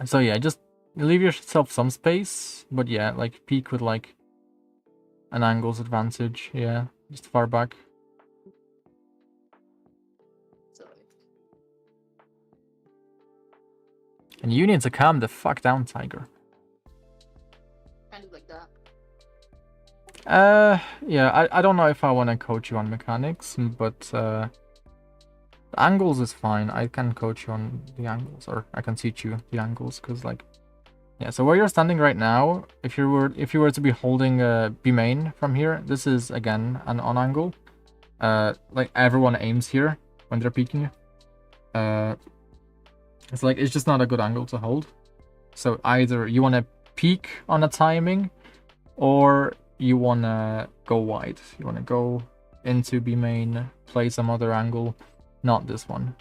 S1: So yeah, just leave yourself some space, but yeah, like peek with like an angles advantage. Yeah, just far back.
S2: So like...
S1: And you need to calm the fuck down, Tiger.
S2: Kind of like that.
S1: Yeah, I don't know if I want to coach you on mechanics, but the angles is fine. I can coach you on the angles, or I can teach you the angles, because like, yeah. So where you're standing right now, if you were to be holding B main from here, this is again an on angle. Like everyone aims here when they're peeking. It's like it's just not a good angle to hold. So either you want to peek on a timing, or you want to go wide. You want to go into B main, play some other angle, not this one.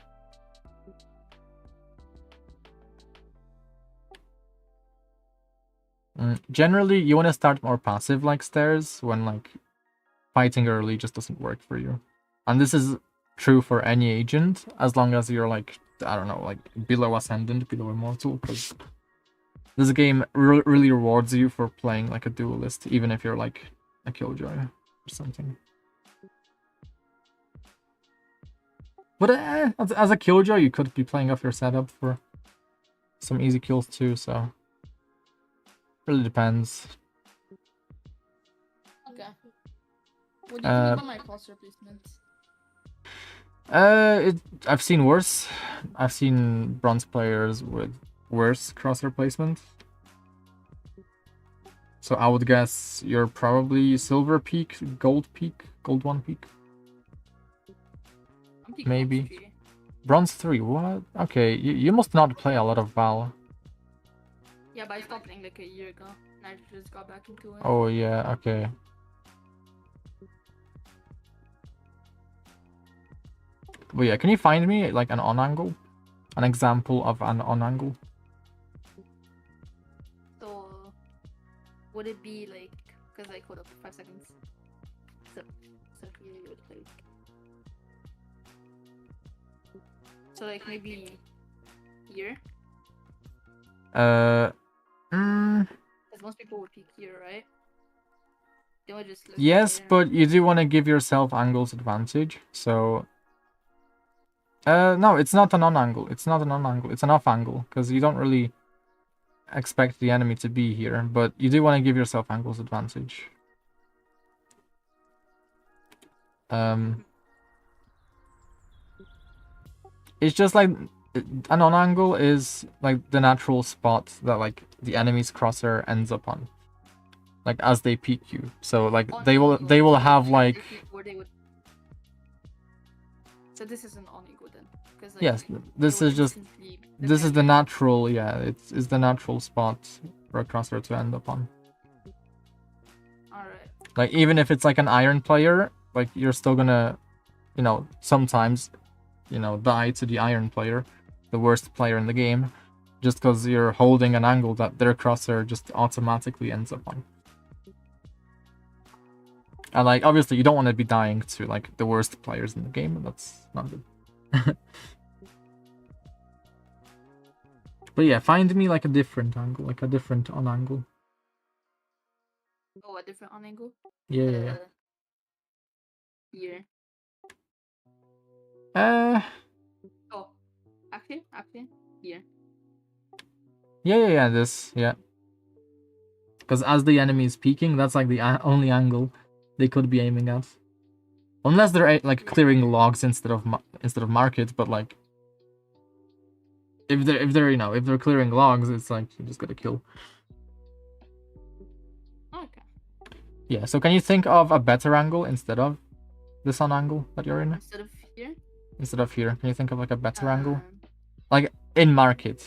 S1: Generally, you want to start more passive like stairs when like fighting early just doesn't work for you. And this is true for any agent, as long as you're like, I don't know, like below Ascendant, below Immortal, because this game really rewards you for playing like a Duelist, even if you're like a Killjoy or something. But as a Killjoy, you could be playing off your setup for some easy kills too, so really depends.
S2: Okay. What do you think about my crosshair placement?
S1: I've seen worse. I've seen bronze players with worse crosshair placement. So I would guess you're probably silver peak, gold 1 peak. Maybe. Bronze 3, what? Okay, you must not play a lot of Val.
S2: Yeah, but I stopped playing like a year ago, and I just got back into it.
S1: Oh yeah, okay. But yeah, can you find me like an on angle? An example of an on angle?
S2: So, would it be like, because like, hold up, 5 seconds. So here you would like. So like maybe here? Because most people would pick here, right? They would just look
S1: Yes,
S2: there.
S1: but you do want to give yourself angles advantage, so... no, it's not an on angle. It's not an on angle. It's an off angle, because you don't really expect the enemy to be here, but you do want to give yourself angles advantage. It's just like an on angle is like the natural spot that like the enemy's crosshair ends up on, like as they peek you. So like they will have like.
S2: So this is an on angle then. Like,
S1: yes, this is just the natural. Yeah, it's the natural spot for a crosshair to end up on.
S2: Alright.
S1: Like even if it's like an iron player, like you're still gonna, you know, sometimes, you know, die to the iron player, the worst player in the game, just because you're holding an angle that their crosshair just automatically ends up on. And like obviously you don't want to be dying to like the worst players in the game, that's not good. But yeah, find me like a different angle, like a different on angle.
S2: Oh, a different on angle?
S1: Yeah.
S2: Here. Oh, actually, here.
S1: Yeah, this, yeah. Because as the enemy is peeking, that's like the only angle they could be aiming at. Unless they're like clearing logs instead of market, but like if they're you know, if they're clearing logs, it's like you just gotta kill.
S2: Okay.
S1: Yeah, so can you think of a better angle instead of the sun angle that you're in?
S2: Instead of here?
S1: Instead of here, can you think of like a better angle? Like in market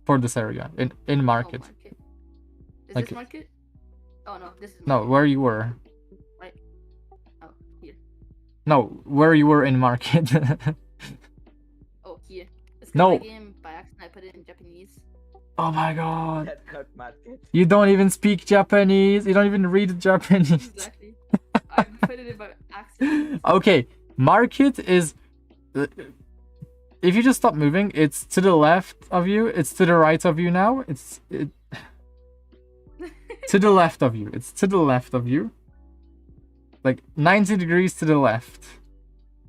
S1: for this area. In market.
S2: Market. Is
S1: like,
S2: this market? Oh no, this is market.
S1: No, where you were.
S2: Right. Oh, here.
S1: No, where you were in market.
S2: Oh, here. It's
S1: no.
S2: My game by accident I put it in Japanese.
S1: Oh my god.
S3: That's not market.
S1: You don't even speak Japanese. You don't even read Japanese.
S2: Exactly. I put it in by accident.
S1: Okay, market is... If you just stop moving, it's to the left of you. It's to the right of you now. To the left of you. It's to the left of you. Like 90 degrees to the left.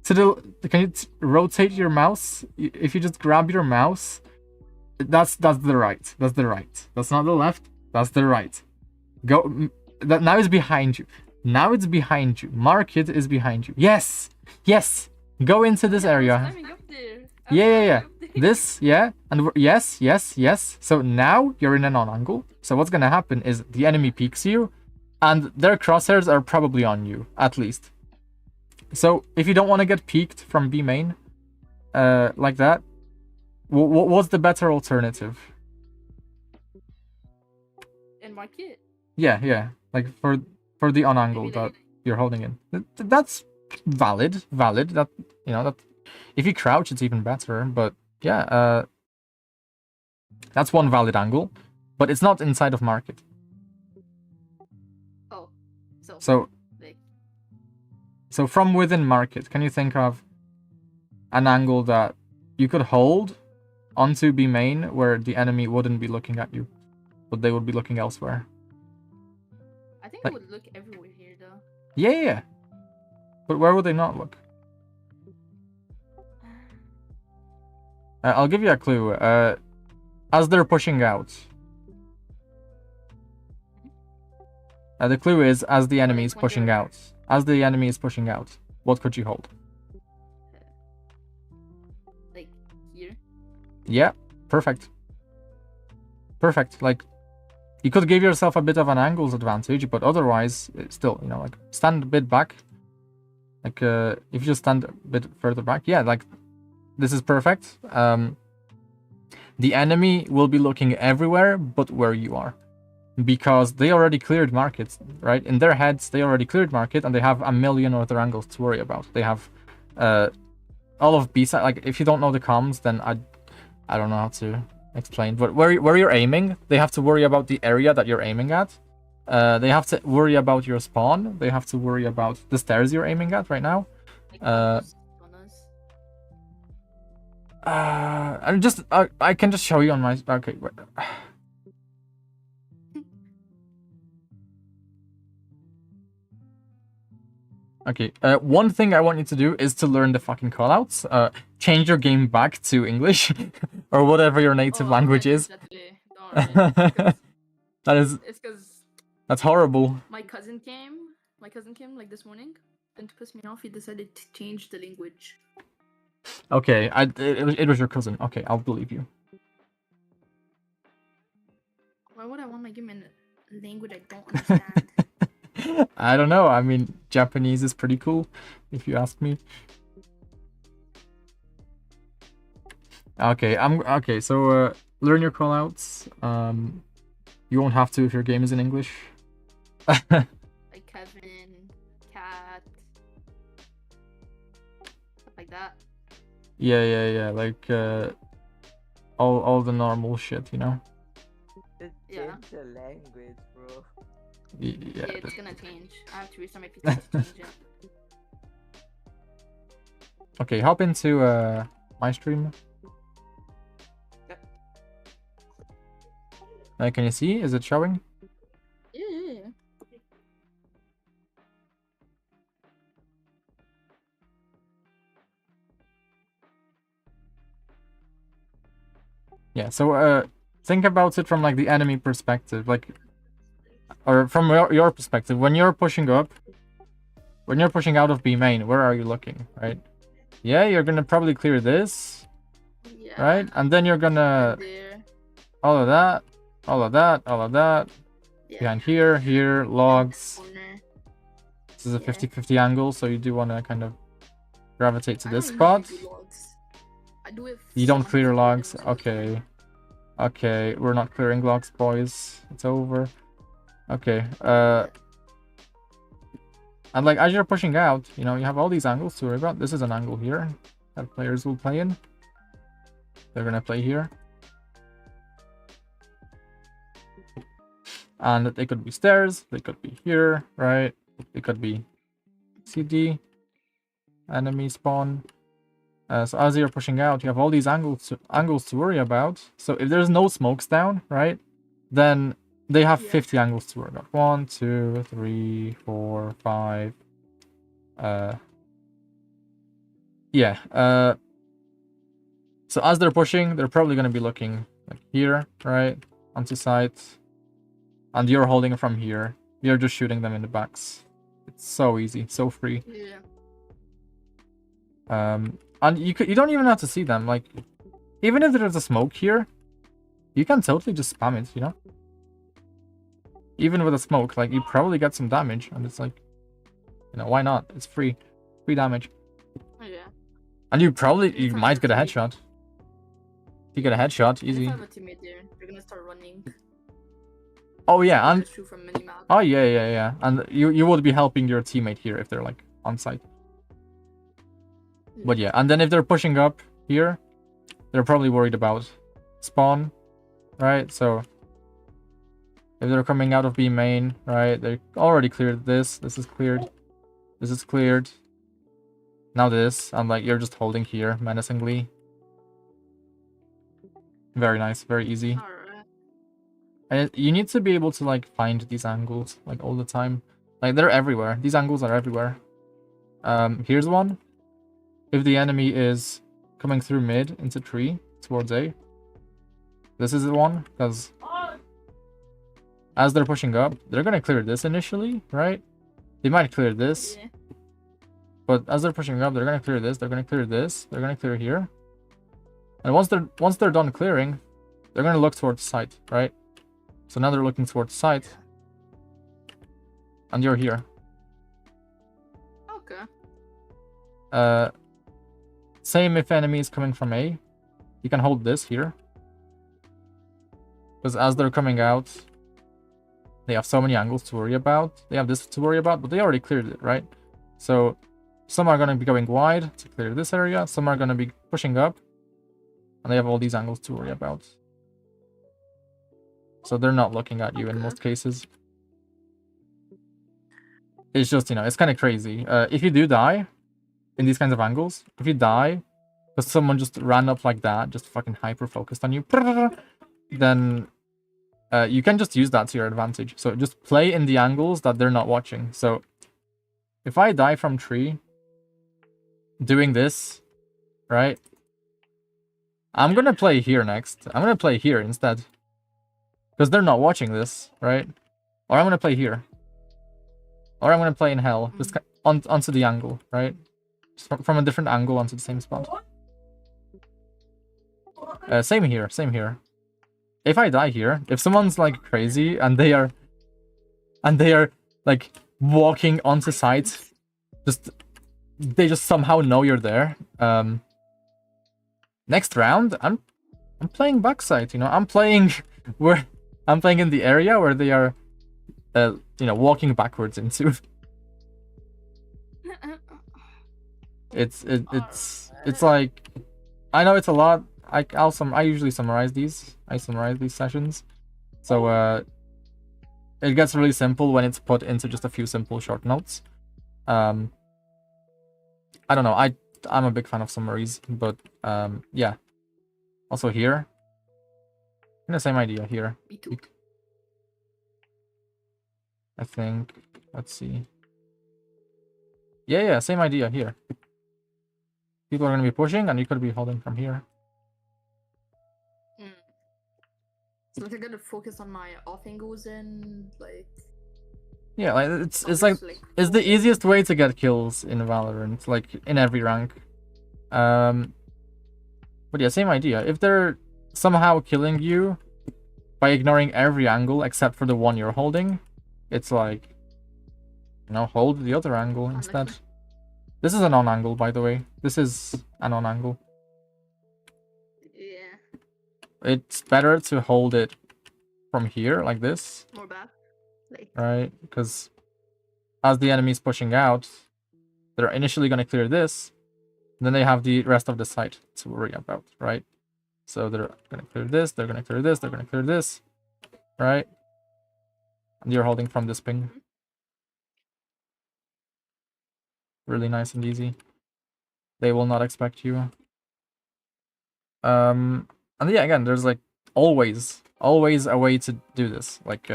S1: Can you rotate your mouse? If you just grab your mouse, that's the right. That's the right. That's not the left. That's the right. Go. Now it's behind you. Now it's behind you. Market is behind you. Yes. Yes. Go into this area. Yeah. This, yeah. And yes. So now you're in an on angle. So what's gonna happen is the enemy peeks you, and their crosshairs are probably on you, at least. So if you don't want to get peeked from B main, like that, what's the better alternative?
S2: In market?
S1: Yeah. Like for the on angle that. you're holding in. That's valid. That, you know, that if you crouch, it's even better. But yeah, that's one valid angle, but it's not inside of market.
S2: Oh,
S1: So
S2: like,
S1: so from within market, can you think of an angle that you could hold onto B main where the enemy wouldn't be looking at you, but they would be looking elsewhere?
S2: I think
S1: Like-
S2: it would look everywhere here though.
S1: Yeah. But where would they not look? I'll give you a clue. As they're pushing out. The clue is as the enemy is
S2: when
S1: pushing
S2: they're-
S1: out. As the enemy is pushing out, what could you hold?
S2: Like here.
S1: Yeah, perfect. Perfect. Like, you could give yourself a bit of an angles advantage, but otherwise, it's still, you know, like, stand a bit back. Like, if you just stand a bit further back, yeah, like, this is perfect. The enemy will be looking everywhere but where you are. Because they already cleared markets, right? In their heads, they already cleared market, and they have a million other angles to worry about. They have all of B side. Like, if you don't know the comms, then I don't know how to explain. But where you're aiming, they have to worry about the area that you're aiming at. They have to worry about your spawn. They have to worry about the stairs you're aiming at right now.
S2: Like tunnels.
S1: I can just show you on my. Okay. Wait. Okay, one thing I want you to do is to learn the fucking callouts. Change your game back to English or whatever your native language is.
S2: Don't worry.
S1: That is,
S2: It's because
S1: that's horrible.
S2: my cousin came like this morning, and to piss me off, he decided to change the language.
S1: Okay, it was your cousin. Okay, I'll believe you.
S2: Why would I want my game in a language I don't understand?
S1: I don't know. I mean, Japanese is pretty cool, if you ask me. Okay, okay. So learn your callouts. You won't have to if your game is in English.
S2: Like Kevin, Cat, stuff like that.
S1: Yeah. Like all the normal shit, you know.
S3: Just
S2: Yeah.
S3: change the language, bro.
S1: Yeah.
S2: It's gonna change. I have to restart my PC to change it.
S1: Okay, hop into my stream. Can you see? Is it showing?
S2: Yeah.
S1: Yeah. So think about it from like the enemy perspective, like, or from your perspective. When you're pushing up, when you're pushing out of B main, where are you looking, right? Yeah, you're gonna probably clear this,
S2: Yeah.
S1: right? And then you're gonna
S2: There.
S1: all of that.
S2: Yeah.
S1: Behind here, logs.
S2: Corner.
S1: This is a
S2: Yeah.
S1: 50-50 angle, so you do want to kind of gravitate to
S2: I
S1: this
S2: don't
S1: spot.
S2: usually do logs. I do it.
S1: You don't
S2: sometimes
S1: clear
S2: for
S1: logs?
S2: them,
S1: Okay. Okay, we're not clearing logs, boys. It's over. Okay, and like, as you're pushing out, you know, you have all these angles to worry about. This is an angle here that players will play in. They're gonna play here. And they could be stairs, they could be here, right? It could be CD, enemy spawn. So as you're pushing out, you have all these angles to worry about. So if there's no smokes down, right, then they have
S2: Yeah.
S1: 50 angles to worry about. 1, 2, 3, 4, 5. Yeah. So as they're pushing, they're probably going to be looking like here, right, onto site. And you're holding from here. You're just shooting them in the backs. It's so easy, so free.
S2: Yeah.
S1: And you don't even have to see them. Like, even if there's a smoke here, you can totally just spam it, you know? Even with a smoke, like, you probably get some damage, and it's like, you know, why not? It's free. Free damage.
S2: Oh, yeah.
S1: And you
S2: It's
S1: might get a
S2: free.
S1: headshot. If you get a headshot,
S2: If
S1: easy.
S2: I have a teammate there, they're gonna start running.
S1: Oh yeah, and
S2: Shoot from minimap.
S1: oh yeah. And you would be helping your teammate here if they're like on site. But yeah, and then if they're pushing up here, they're probably worried about spawn, right? So if they're coming out of B main, right, they already cleared this. This is cleared. This is cleared. Now this, and like you're just holding here menacingly. Very nice, very easy.
S2: Alright.
S1: And you need to be able to like find these angles like all the time. Like they're everywhere. These angles are everywhere. Here's one. If the enemy is coming through mid into tree towards A, this is the one, because as they're pushing up, they're gonna clear this initially, right? They might clear this,
S2: Yeah.
S1: but as they're pushing up, they're gonna clear this. They're gonna clear this. They're gonna clear here. And once they're done clearing, they're gonna look towards site, right? So now they're looking towards site, and you're here.
S2: Okay.
S1: Same if enemy is coming from A, you can hold this here, because as they're coming out, they have so many angles to worry about. They have this to worry about, but they already cleared it, right? So some are gonna be going wide to clear this area. Some are gonna be pushing up, and they have all these angles to worry about. So they're not looking at you in most cases. It's just, you know, it's kind of crazy. If you do die in these kinds of angles, if you die because someone just ran up like that, just fucking hyper focused on you, then you can just use that to your advantage. So just play in the angles that they're not watching. So if I die from tree doing this, right, I'm gonna play here next. I'm gonna play here instead, because they're not watching this, right? Or I'm gonna play here, or I'm gonna play in hell, just onto the angle, right? Just from a different angle onto the same spot. Same here, same here. If I die here, if someone's like crazy and they are like walking onto site, they just somehow know you're there. Next round, I'm playing backside, you know. I'm playing in the area where they are you know, walking backwards into. It's like, I know it's a lot. I usually summarize these. I summarize these sessions. So it gets really simple when it's put into just a few simple short notes. I don't know. I'm a big fan of summaries, but yeah. Also here, the same idea here.
S2: Me too.
S1: I think. Let's see. Yeah, same idea here. People are gonna be pushing, and you could be holding from here.
S2: So I gotta focus on my off angles and like.
S1: Yeah, like it's like it's the easiest way to get kills in Valorant, like in every rank. But yeah, same idea. If they're somehow killing you by ignoring every angle except for the one you're holding, it's like, you know, hold the other angle instead. This is an on angle, by the way. This is an on angle.
S2: Yeah.
S1: It's better to hold it from here, like this.
S2: More back. Like.
S1: Right? Because as the enemy's pushing out, they're initially going to clear this. And then they have the rest of the site to worry about, right? So they're going to clear this, they're going to clear this, they're going to clear this, right? And you're holding from this ping. Really nice and easy. They will not expect you. And yeah, again, there's like always a way to do this. Like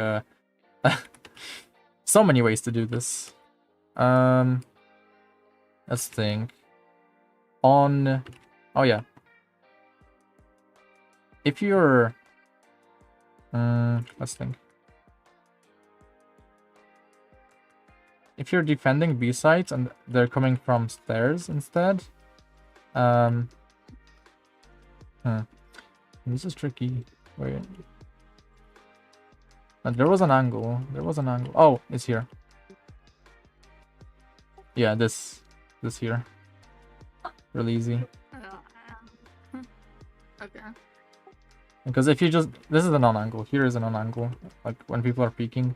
S1: so many ways to do this. Let's think. Oh yeah. If you're let's think. If you're defending B sites and they're coming from stairs instead, this is tricky. Wait. There was an angle. Oh, it's here. Yeah, this here. Really easy.
S2: Okay.
S1: Because if you just... This is a non-angle. Here is a non-angle. Like, when people are peeking,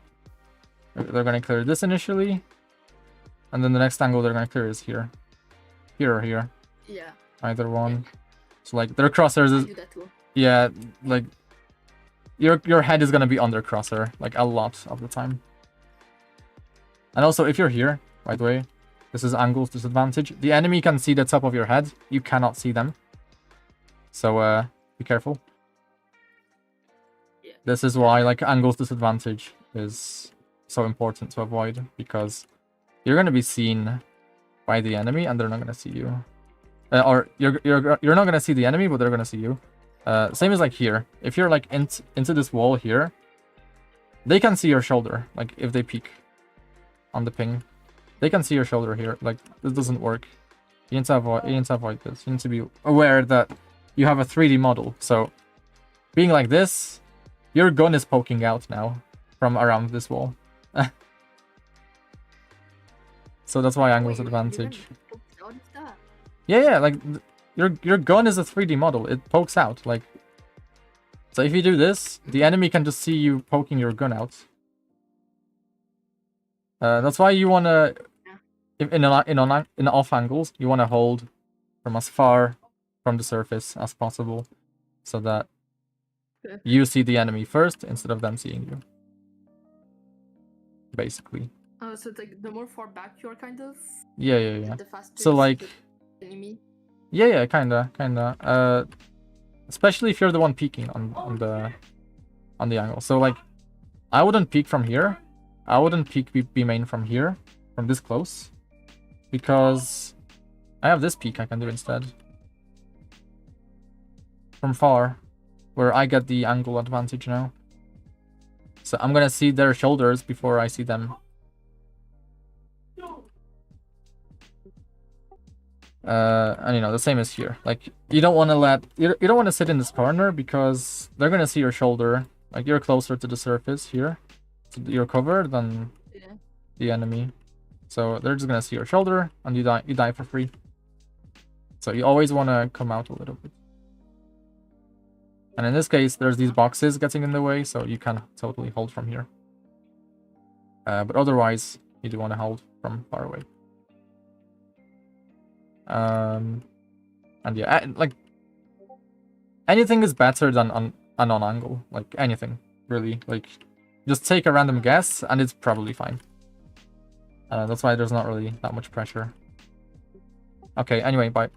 S1: they're going to clear this initially. And then the next angle they're going to clear is here. Here or here.
S2: Yeah.
S1: Either one. So, like, their crosshairs
S2: I
S1: is...
S2: do that too.
S1: Yeah, like... Your head is going to be under crosshair. Like, a lot of the time. And also, if you're here, by the way, this is angles disadvantage. The enemy can see the top of your head. You cannot see them. So, be careful.
S2: Yeah.
S1: This is why, like, angles disadvantage is so important to avoid, because you're going to be seen by the enemy, and they're not going to see you. Or you're not going to see the enemy, but they're going to see you. Same as, like, here. If you're, like, into this wall here, they can see your shoulder, like, if they peek on the ping. They can see your shoulder here. Like, this doesn't work. You need to avoid this. You need to be aware that you have a 3D model. So, being like this, your gun is poking out now from around this wall. So that's why angles
S2: Wait,
S1: advantage.
S2: What is that?
S1: Yeah, like your gun is a 3D model. It pokes out. Like, so if you do this, the enemy can just see you poking your gun out. That's why you wanna, in off angles, you wanna hold from as far from the surface as possible, so that you see the enemy first instead of them seeing you. Basically.
S2: Oh, so it's like the more far back you are, kind of.
S1: Yeah.
S2: The faster.
S1: So, like,
S2: the enemy.
S1: Yeah, kinda. Especially if you're the one peeking on the angle. So, like, I wouldn't peek from here. I wouldn't peek B main from here, from this close, because I have this peek I can do instead. From far, where I get the angle advantage now. So I'm gonna see their shoulders before I see them. And you know, the same as here. Like, you don't want to you don't want to sit in this corner, because they're gonna see your shoulder. Like, you're closer to the surface here, so you're covered than the enemy. So they're just gonna see your shoulder, and you die for free. So you always want to come out a little bit. And in this case, there's these boxes getting in the way, so you can totally hold from here. But otherwise, you do want to hold from far away. And yeah, like, anything is better than on angle. Like, anything, really. Like, just take a random guess, and it's probably fine. That's why there's not really that much pressure. Okay, anyway, bye.